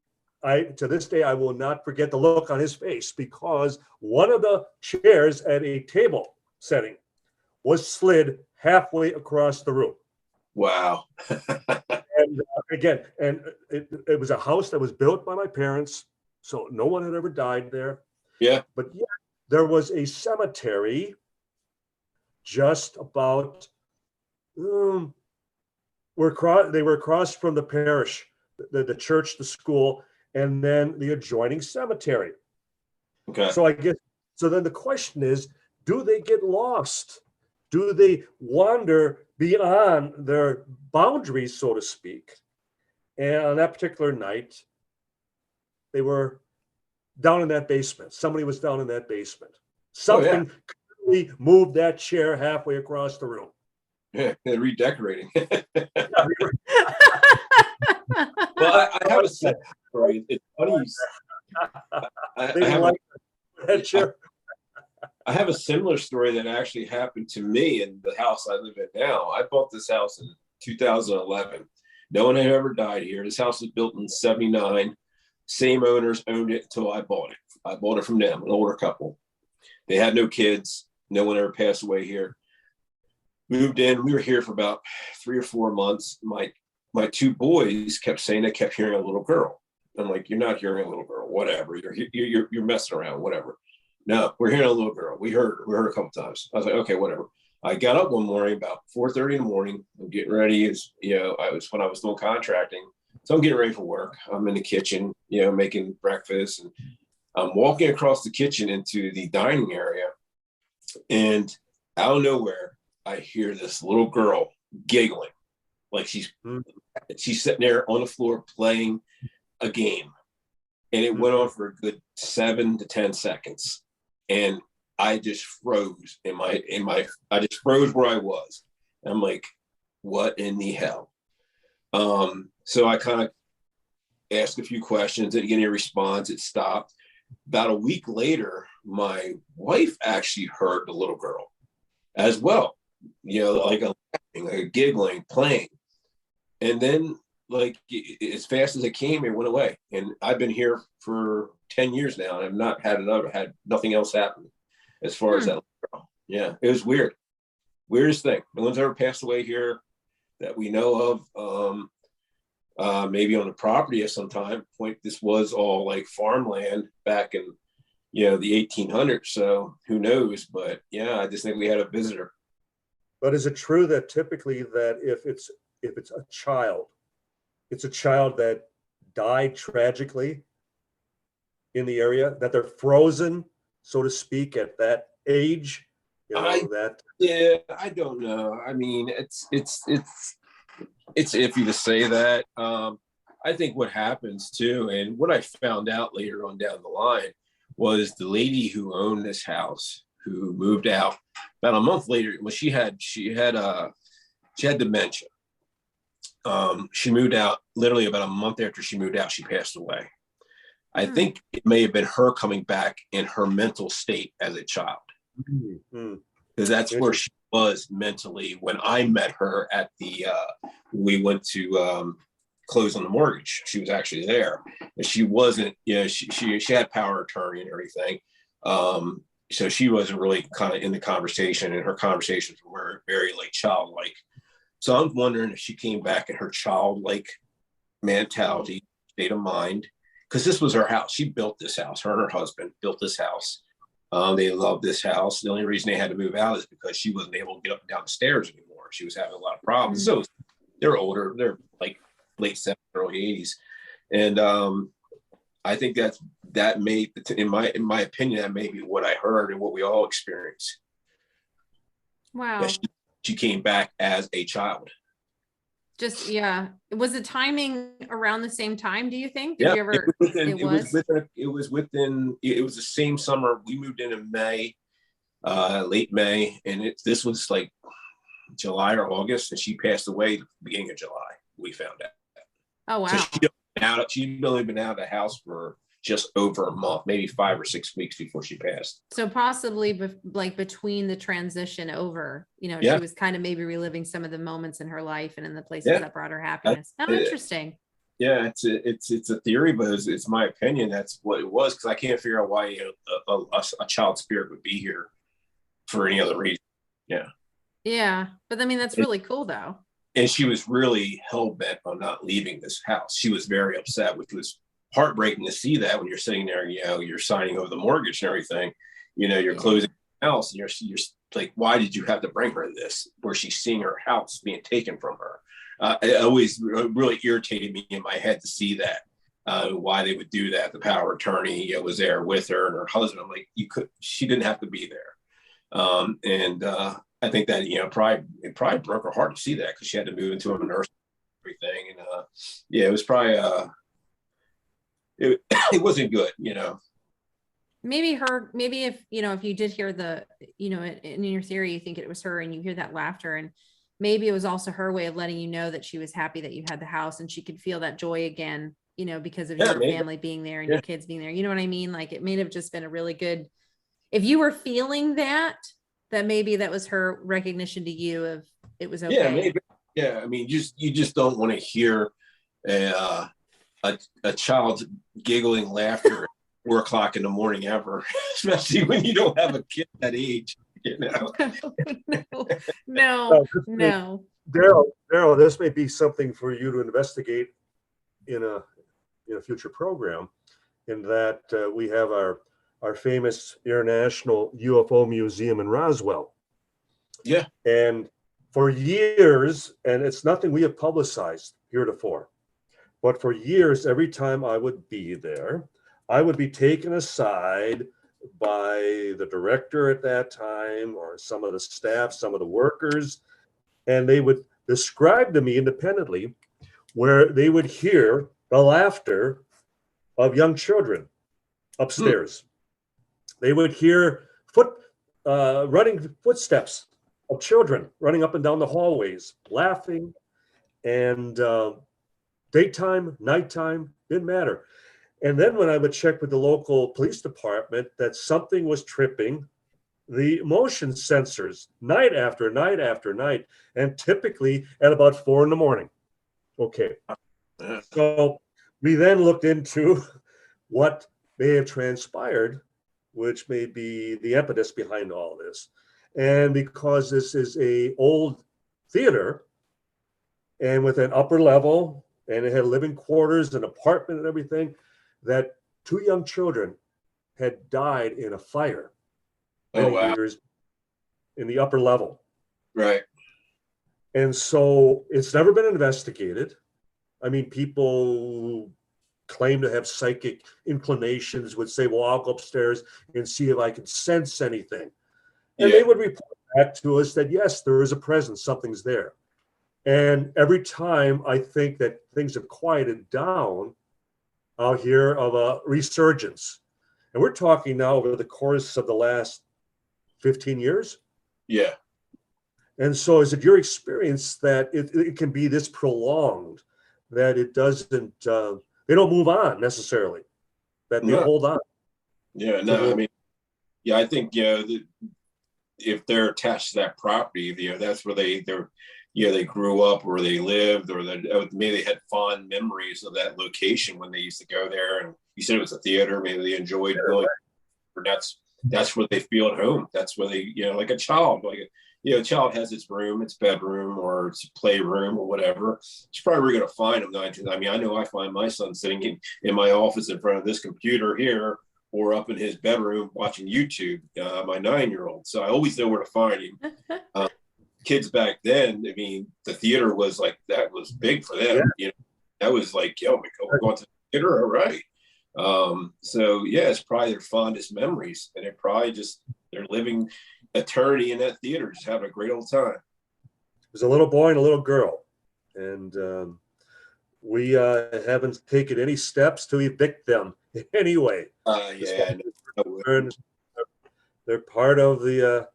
to this day, I will not forget the look on his face, because one of the chairs at a table setting was slid halfway across the room. Wow. And again, it was a house that was built by my parents, so no one had ever died there. Yeah. But yet there was a cemetery just about, they were across from the parish, the church, the school, and then the adjoining cemetery. Okay. So then the question is, do they get lost? Do they wander beyond their boundaries, so to speak? And on that particular night, they were down in that basement. Somebody was down in that basement. Something clearly moved that chair halfway across the room. Yeah, they're redecorating. Well, I have a set story. It's funny. I have a similar story that actually happened to me in the house I live in now. I bought this house in 2011. No one had ever died here. This house was built in 79. Same owners owned it until I bought it. I bought it from them, an older couple. They had no kids. No one ever passed away here. Moved in. We were here for about 3 or 4 months. My two boys kept saying they kept hearing a little girl. I'm like, you're not hearing a little girl. Whatever. You're messing around. Whatever. No, we're hearing a little girl. We heard her a couple times. I was like, okay, whatever. I got up one morning about 4:30 in the morning. I'm getting ready. I was doing contracting, so I'm getting ready for work. I'm in the kitchen, making breakfast, and I'm walking across the kitchen into the dining area, and out of nowhere, I hear this little girl giggling, like she's sitting there on the floor playing a game, and it went on for a good 7 to 10 seconds, and I just froze I just froze where I was. I'm like, what in the hell? So I kind of asked a few questions, didn't get any response. It stopped. About a week later, my wife actually heard the little girl as well, like a laughing, like a giggling, playing. And then, like, as fast as it came, it went away. And I've been here for 10 years now, and I've not had nothing else happen as far as that little girl. Yeah, it was weird. Weirdest thing. No one's ever passed away here that we know of. Maybe on the property at some time point. This was all like farmland back in the 1800s, so who knows? But yeah, I just think we had a visitor. But is it true that typically that if it's a child, it's a child that died tragically in the area, that they're frozen, so to speak, at that age? I don't know. I mean, it's iffy to say that. I think what happens too, and what I found out later on down the line, was the lady who owned this house, who moved out about a month later. Well, she had dementia. She moved out literally about a month after she moved out. She passed away. I think it may have been her coming back in her mental state as a child, because that's where she was mentally when I met her at we went to close on the mortgage. She was actually there, and she wasn't, she had power of attorney and everything. So she wasn't really kind of in the conversation, and her conversations were very like childlike. So I'm wondering if she came back in her childlike mentality, state of mind, because this was her house. She built this house. Her and her husband built this house. They loved this house. The only reason they had to move out is because she wasn't able to get up and down the stairs anymore. She was having a lot of problems. So they're older. They're like late 70s, early 80s. And I think that may, in my opinion, that may be what I heard and what we all experienced. Wow. She came back as a child. Just, yeah. Was the timing around the same time, do you think? Did you ever? It was the same summer. We moved in May, late May, and this was like July or August, and she passed away at the beginning of July. We found out. Oh wow! So she'd only been out of the house for just over a month, maybe 5 or 6 weeks before she passed. So possibly like between the transition over, she was kind of maybe reliving some of the moments in her life and in the places that brought her happiness. Interesting. Yeah, it's a theory, but it's my opinion. That's what it was, because I can't figure out why a child spirit would be here for any other reason. Yeah. Yeah, but I mean that's really cool though. And she was really hell-bent on not leaving this house. She was very upset, which was heartbreaking to see that when you're sitting there, you're signing over the mortgage and everything, you're closing the house, and you're like, why did you have to bring her this, where she's seeing her house being taken from her? It always really irritated me in my head to see that, why they would do that. The power of attorney was there with her and her husband. I'm like, she didn't have to be there. And I think that, it probably broke her heart to see that, because she had to move into a nurse and everything. And it was probably, it wasn't good, Maybe if, if you did hear the, in your theory, you think it was her and you hear that laughter, and maybe it was also her way of letting you know that she was happy that you had the house and she could feel that joy again, because of your family being there and your kids being there. You know what I mean? Like it may have just been a really good, if you were feeling that maybe that was her recognition to you of it was okay. Yeah, maybe. Yeah. I mean, you just don't want to hear a child's giggling laughter 4 o'clock in the morning ever, especially when you don't have a kid that age, you know. No. Daryl, this may be something for you to investigate in a future program, in that we have our famous International UFO Museum in Roswell. Yeah. And for years, and it's nothing we have publicized heretofore, but for years, every time I would be there, I would be taken aside by the director at that time, or some of the staff, some of the workers, and they would describe to me independently where they would hear the laughter of young children upstairs. They would hear running footsteps of children running up and down the hallways, laughing, and daytime, nighttime, didn't matter. And then when I would check with the local police department, that something was tripping the motion sensors night after night after night, and typically at about 4 a.m. Okay. So we then looked into what may have transpired, which may be the impetus behind all this. And because this is a old theater, and with an upper level, and it had living quarters, an apartment and everything, that 2 young children had died in a fire many years in the upper level. Right. And so it's never been investigated. I mean, people claim to have psychic inclinations, would say, well, I'll go upstairs and see if I can sense anything. And they would report back to us that, yes, there is a presence, something's there. And every time I think that things have quieted down, I'll hear of a resurgence. And we're talking now over the course of the last 15 years. Yeah. And so is it your experience that it can be this prolonged, that it doesn't, they don't move on necessarily, that they hold on? Yeah, no, I mean, yeah, I think, if they're attached to that property, that's where they grew up, or they lived, or maybe they had fond memories of that location when they used to go there. And you said it was a theater, maybe they enjoyed going, or that's where they feel at home. That's where they, like a child, a child has its room, its bedroom, or its playroom, or whatever. It's probably going to find them 9 times. I mean, I know I find my son sitting in my office in front of this computer here, or up in his bedroom watching YouTube, my 9-year-old. So I always know where to find him. Kids back then, I mean, the theater was like, that was big for them. That was like, we're going to the theater, all right. So yeah, it's probably their fondest memories, and they're living eternity in that theater, just having a great old time. There's a little boy and a little girl, and we haven't taken any steps to evict them anyway. They're part of the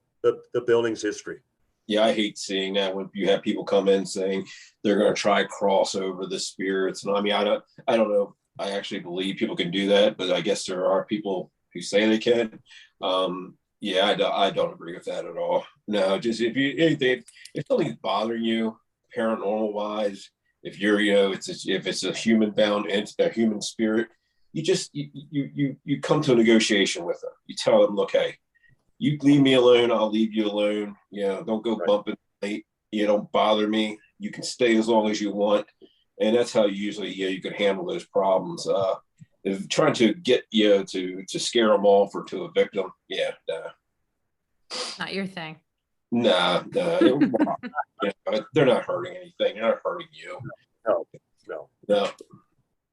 building's history. Yeah, I hate seeing that when you have people come in saying they're going to try cross over the spirits. And I mean, I don't know. I actually believe people can do that, but I guess there are people who say they can. I don't agree with that at all. No, just if something's bothering you, paranormal wise, if you're, if it's a human bound entity, a human spirit, you come to a negotiation with them. You tell them, look, hey, you leave me alone, I'll leave you alone. Don't go bumping late. Don't bother me. You can stay as long as you want. And that's how usually, you can handle those problems. If trying to get to scare them off or to evict them, not your thing. Nah. They're not hurting anything. They're not hurting you. No.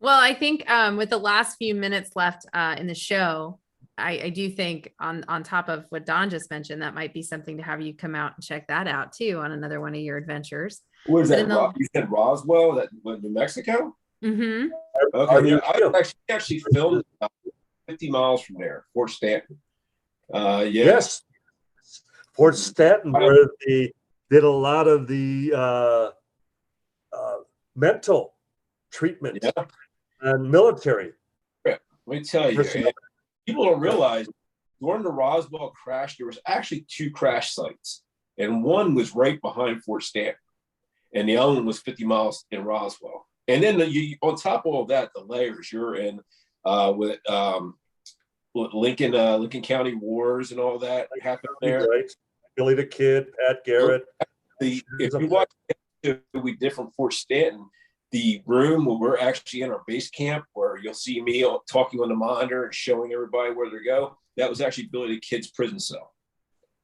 Well, I think with the last few minutes left in the show, I do think on top of what Don just mentioned, that might be something to have you come out and check that out too on another one of your adventures. What is that? You said Roswell, that New Mexico? Mm-hmm. Okay, I actually filmed about 50 miles from there, Fort Stanton. Yes, Fort Stanton, where they did a lot of the mental treatment and military. Let me tell you, people don't realize during the Roswell crash, there was actually 2 crash sites, and one was right behind Fort Stanton, and the other one was 50 miles in Roswell. And then on top of all that, the layers you're in with Lincoln County Wars and all that happened there. Right. Billy the Kid, Pat Garrett. If you watch we did from Fort Stanton, the room where we're actually in our base camp, where you'll see me talking on the monitor and showing everybody where to go, that was actually Billy the Kid's prison cell.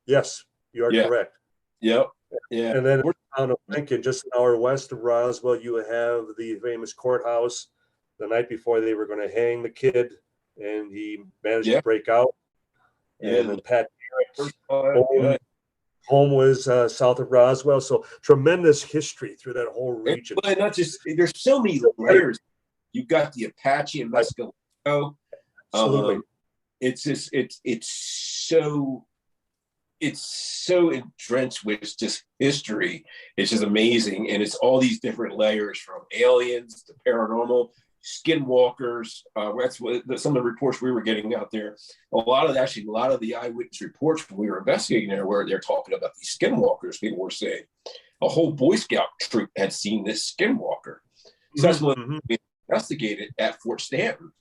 Yes, you are correct. Yep. Yeah. And then in the town of Lincoln, just an hour west of Roswell, you have the famous courthouse. The night before they were going to hang the kid, and he managed to break out. And then Pat Garrett's home was south of Roswell. So tremendous history through that whole region. But not just, there's so many layers. You've got the Apache and Mescalero. Absolutely. It's just, it's so drenched with just history. It's just amazing. And it's all these different layers, from aliens to paranormal, skinwalkers. That's what some of the reports we were getting out there. A lot of the eyewitness reports when we were investigating there, where they're talking about these skinwalkers. People were saying a whole Boy Scout troop had seen this skinwalker. So that's what we investigated at Fort Stanton.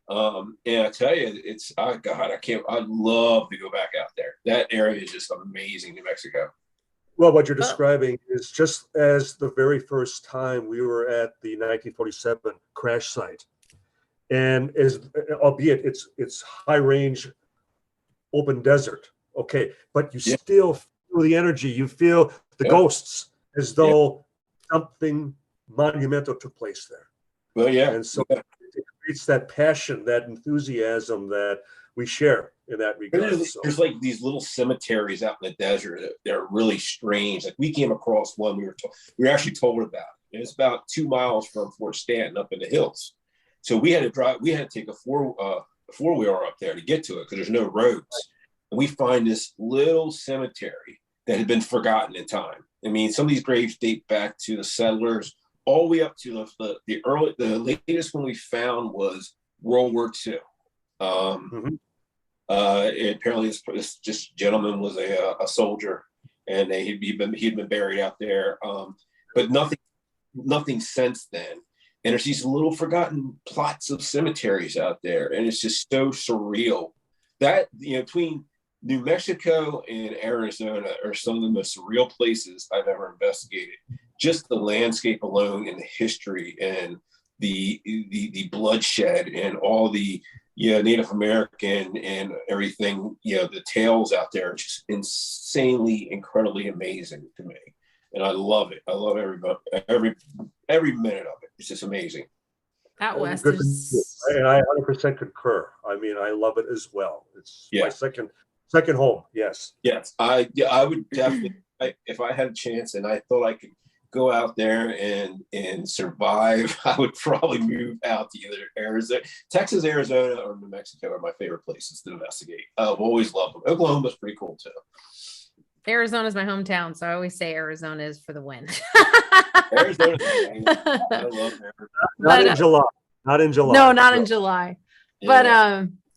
And I tell you, I'd love to go back out there. That area is just amazing, New Mexico. Well, what you're describing is just as the very first time we were at the 1947 crash site, and albeit it's high range, open desert, okay, but you still feel the energy. You feel the ghosts, as though something monumental took place there. Well, yeah, and so it creates that passion, that enthusiasm that we share in that regard. There's like these little cemeteries out in the desert that are really strange. Like we came across one we were actually told about. And it's about 2 miles from Fort Stanton up in the hills. So we had to take a four-wheeler up there to get to it because there's no roads. And we find this little cemetery that had been forgotten in time. I mean, some of these graves date back to the settlers, all the way up to the latest one we found was World War II. Apparently this gentleman was a soldier, and he'd been buried out there, but nothing since then. And there's these little forgotten plots of cemeteries out there, and it's just so surreal. That, between New Mexico and Arizona are some of the most surreal places I've ever investigated. Just the landscape alone, and the history, and the bloodshed, and all the Native American and everything, the tales out there are just insanely, incredibly amazing to me. And I love it. I love every minute of it. It's just amazing. That West is... And I 100% concur. I mean, I love it as well. It's my second home. Yes. Yes. I would definitely, if I had a chance and I thought I could go out there and survive, I would probably move out to either Arizona, Texas, Arizona, or New Mexico are my favorite places to investigate. I've always loved them. Oklahoma's pretty cool too. Arizona's my hometown, so I always say Arizona is for the win. Arizona's I love Arizona. Not in July. Not in July. No, not in July. Yeah. But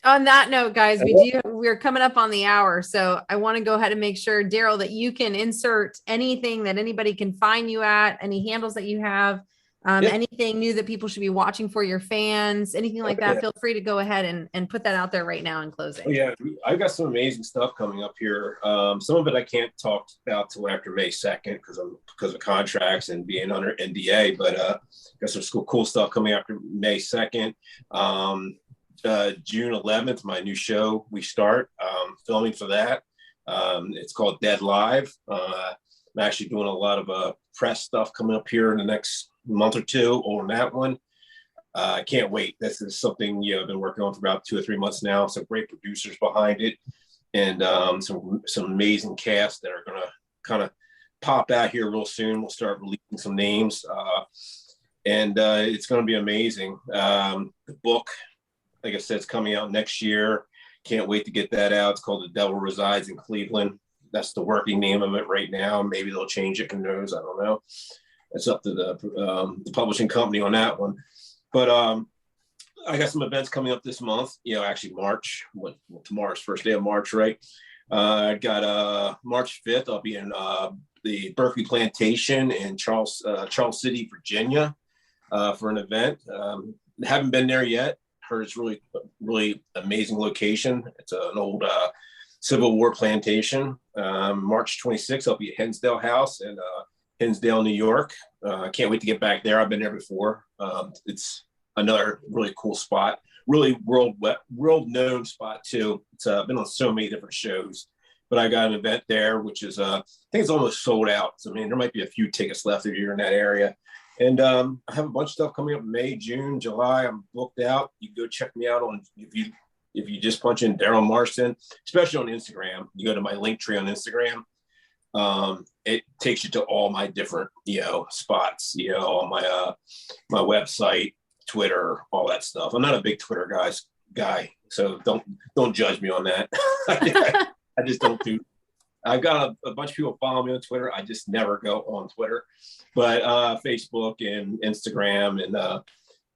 on that note, guys, we're coming up on the hour. So I want to go ahead and make sure, Daryl, that you can insert anything that anybody can find you at, any handles that you have, anything new that people should be watching for your fans, anything like that. Feel free to go ahead and put that out there right now in closing. Oh, yeah, I've got some amazing stuff coming up here. Some of it I can't talk about till after May 2nd because of contracts and being under NDA, but got some cool stuff coming after May 2nd. June 11th, my new show, we start filming for that. It's called Dead Live. I'm actually doing a lot of press stuff coming up here in the next month or two on that one. I can't wait. This is something I've been working on for about 2 or 3 months now. Some great producers behind it, and some amazing cast that are going to kind of pop out here real soon. We'll start releasing some names, and it's going to be amazing. The book, like I said, it's coming out next year. Can't wait to get that out. It's called The Devil Resides in Cleveland. That's the working name of it right now. Maybe they'll change it. Who knows? I don't know. It's up to the publishing company on that one. But I got some events coming up this month. Actually March. Well, tomorrow's first day of March, right? I got March 5th. I'll be in the Berkeley Plantation in Charles City, Virginia, for an event. Haven't been there yet. Heard it's really amazing location. It's an old Civil War plantation. March 26th, I'll be at Hinsdale House in Hinsdale, New York. I can't wait to get back there. I've been there before. It's another really cool spot. Really world known spot too. It's been on so many different shows. But I got an event there, which is I think it's almost sold out. So I mean, there might be a few tickets left if you're in that area. And I have a bunch of stuff coming up in May, June, July. I'm booked out. You can go check me out on if you just punch in Daryl Marston, especially on Instagram. You go to my link tree on Instagram. It takes you to all my different spots. All my website, Twitter, all that stuff. I'm not a big Twitter guy, so don't judge me on that. I just don't do. I've got a bunch of people follow me on Twitter. I just never go on Twitter, but Facebook and Instagram and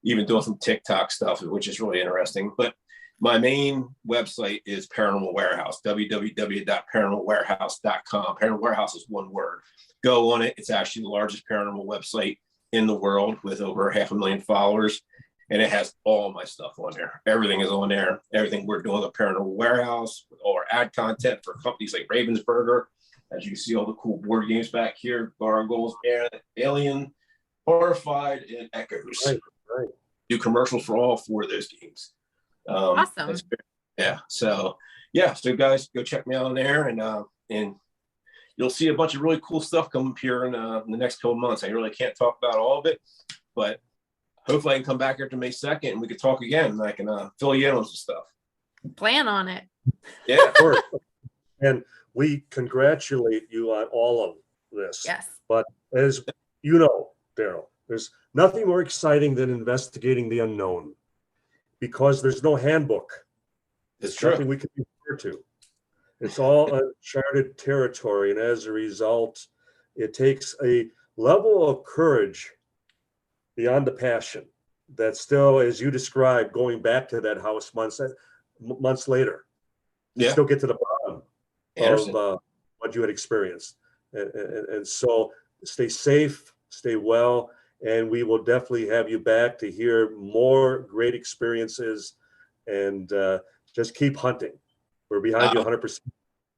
even doing some TikTok stuff, which is really interesting. But my main website is Paranormal Warehouse, www.paranormalwarehouse.com. Paranormal Warehouse is one word. Go on it. It's actually the largest paranormal website in the world with over 500,000 followers. And it has all my stuff on there. Everything is on there. Everything we're doing at Paranormal Warehouse, with all our ad content for companies like Ravensburger. As you can see, all the cool board games back here: Gargoyles, Alien, Horrified, and Echoes. Right. Do commercials for all 4 of those games. Awesome. So guys, go check me out on there, and you'll see a bunch of really cool stuff come up here in the next couple months. I really can't talk about all of it, but hopefully I can come back after May 2nd and we can talk again, and I can fill you in on some stuff. Plan on it. Yeah, of course. And we congratulate you on all of this. Yes. But as you know, Daryl, there's nothing more exciting than investigating the unknown, because there's no handbook. It's There's nothing we can refer to. It's all uncharted territory. And as a result, it takes a level of courage beyond the passion that still, as you described, going back to that house months later, still get to the bottom of what you had experienced. And so stay safe, stay well, and we will definitely have you back to hear more great experiences, and just keep hunting. We're behind you 100%.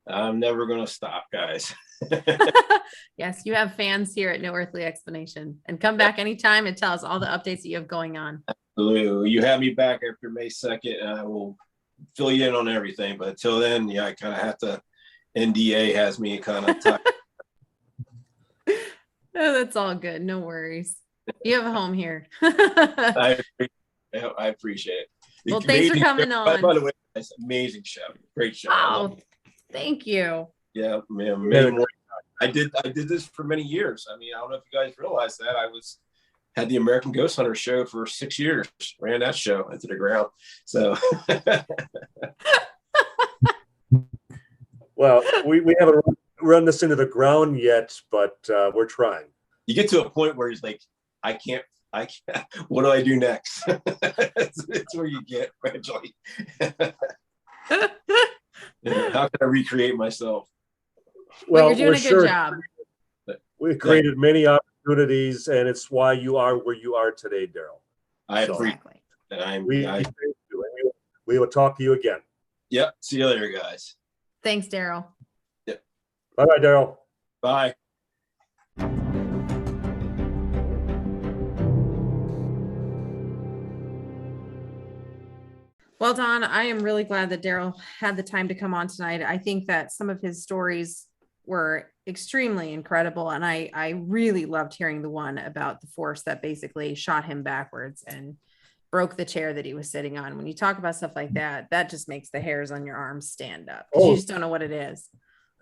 I'm never going to stop, guys. Yes, you have fans here at No Earthly Explanation, and come back anytime and tell us all the updates that you have going on. Absolutely. You have me back after May 2nd, and I will fill you in on everything. But until then, I kind of have to. NDA has me kind of tight. Oh, that's all good. No worries. You have a home here. I appreciate it. Well, thanks for coming on. By the way, it's an amazing show. Great show. Oh, thank you. Yeah, man. I did this for many years. I mean, I don't know if you guys realize that. Had the American Ghost Hunter show for 6 years. Ran that show into the ground. So well, we haven't run this into the ground yet, but we're trying. You get to a point where he's like, I can't, what do I do next? It's where you get eventually. How can I recreate myself? Well, you're doing a good job. We've created many opportunities, and it's why you are where you are today, Daryl. I appreciate it. And we will talk to you again. Yep. See you later, guys. Thanks, Daryl. Yep. Bye-bye, Daryl. Bye. Well, Don, I am really glad that Daryl had the time to come on tonight. I think that some of his stories were extremely incredible, and I really loved hearing the one about the force that basically shot him backwards and broke the chair that he was sitting on. When you talk about stuff like that, that just makes the hairs on your arms stand up. You just don't know what it is.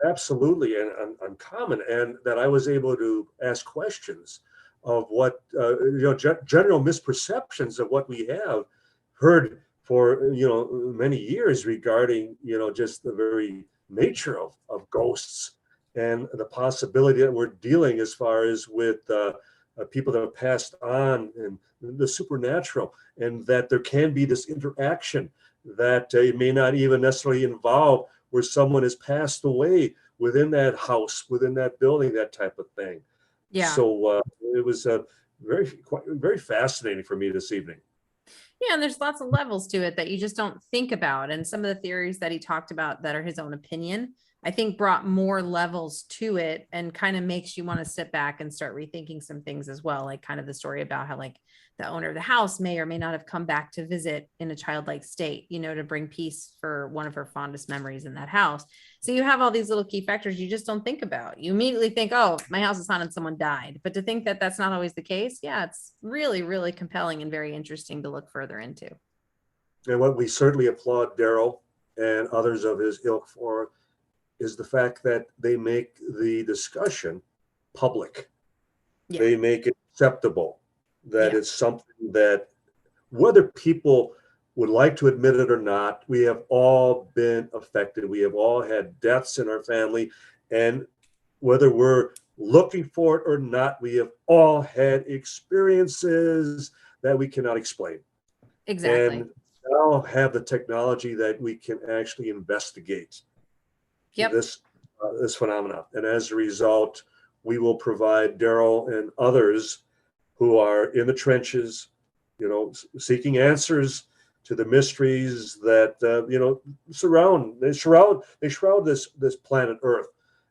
Absolutely, and uncommon, and that I was able to ask questions of what general misperceptions of what we have heard for many years regarding just the very nature of ghosts and the possibility that we're dealing as far as with people that have passed on and the supernatural, and that there can be this interaction that it may not even necessarily involve where someone has passed away within that house, within that building, that type of thing. Yeah. So it was very fascinating for me this evening. Yeah, and there's lots of levels to it that you just don't think about. And some of the theories that he talked about that are his own opinion, I think brought more levels to it and kind of makes you want to sit back and start rethinking some things as well. Like kind of the story about how like the owner of the house may or may not have come back to visit in a childlike state, you know, to bring peace for one of her fondest memories in that house. So you have all these little key factors you just don't think about. You immediately think, oh, my house is haunted, someone died. But to think that that's not always the case, yeah, it's really, really compelling and very interesting to look further into. And what we certainly applaud Daryl and others of his ilk for is the fact that they make the discussion public. Yeah. They make it acceptable, that Yeah. it's something that whether people would like to admit it or not, we have all been affected. We have all had deaths in our family. And whether we're looking for it or not, we have all had experiences that we cannot explain. Exactly. And now have the technology that we can actually investigate this phenomena. And as a result, we will provide Daryl and others who are in the trenches, you know, seeking answers to the mysteries that you know shroud this planet Earth.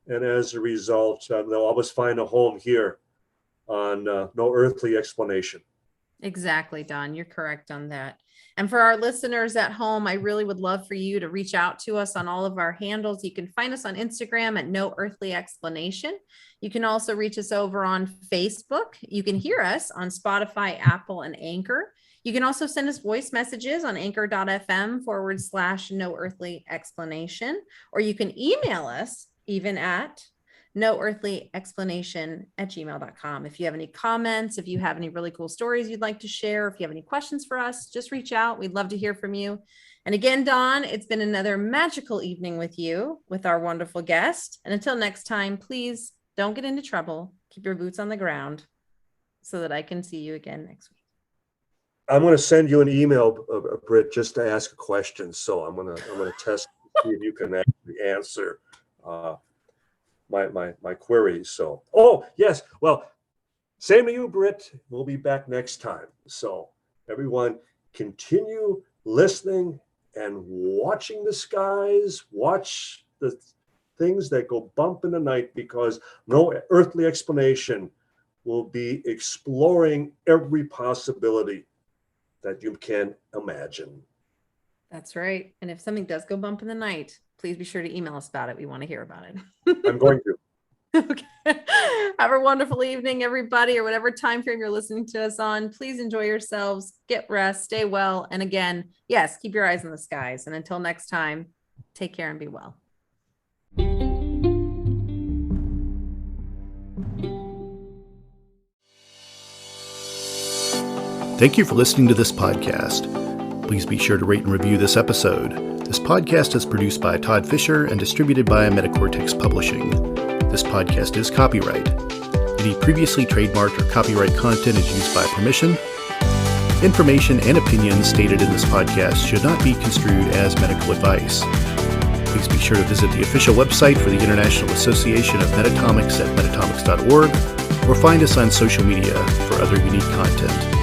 And as a result, they'll always find a home here on No Earthly Explanation. Exactly, Don. You're correct on that. And for our listeners at home, I really would love for you to reach out to us on all of our handles. You can find us on Instagram at No Earthly Explanation. You can also reach us over on Facebook. You can hear us on Spotify, Apple, and Anchor. You can also send us voice messages on anchor.fm/No Earthly Explanation, or you can email us even at noearthlyexplanation@gmail.com. If you have any comments, if you have any really cool stories you'd like to share, if you have any questions for us, just reach out. We'd love to hear from you. And again, Don, it's been another magical evening with you, with our wonderful guest. And until next time, please don't get into trouble. Keep your boots on the ground so that I can see you again next week. I'm going to send you an email, Brit, just to ask a question. So I'm going to test to see if you can actually answer my queries. So, oh yes, well, same to you, Brit. We'll be back next time. So everyone, continue listening and watching the skies. Watch the things that go bump in the night, because No Earthly Explanation will be exploring every possibility that you can imagine. That's right. And if something does go bump in the night, please be sure to email us about it. We want to hear about it. I'm going to. Okay. Have a wonderful evening, everybody, or whatever time frame you're listening to us on. Please enjoy yourselves, get rest, stay well. And again, yes, keep your eyes on the skies. And until next time, take care and be well. Thank you for listening to this podcast. Please be sure to rate and review this episode. This podcast is produced by Todd Fisher and distributed by Metacortex Publishing. This podcast is copyright. Any previously trademarked or copyright content is used by permission. Information and opinions stated in this podcast should not be construed as medical advice. Please be sure to visit the official website for the International Association of Metatomics at metatomics.org, or find us on social media for other unique content.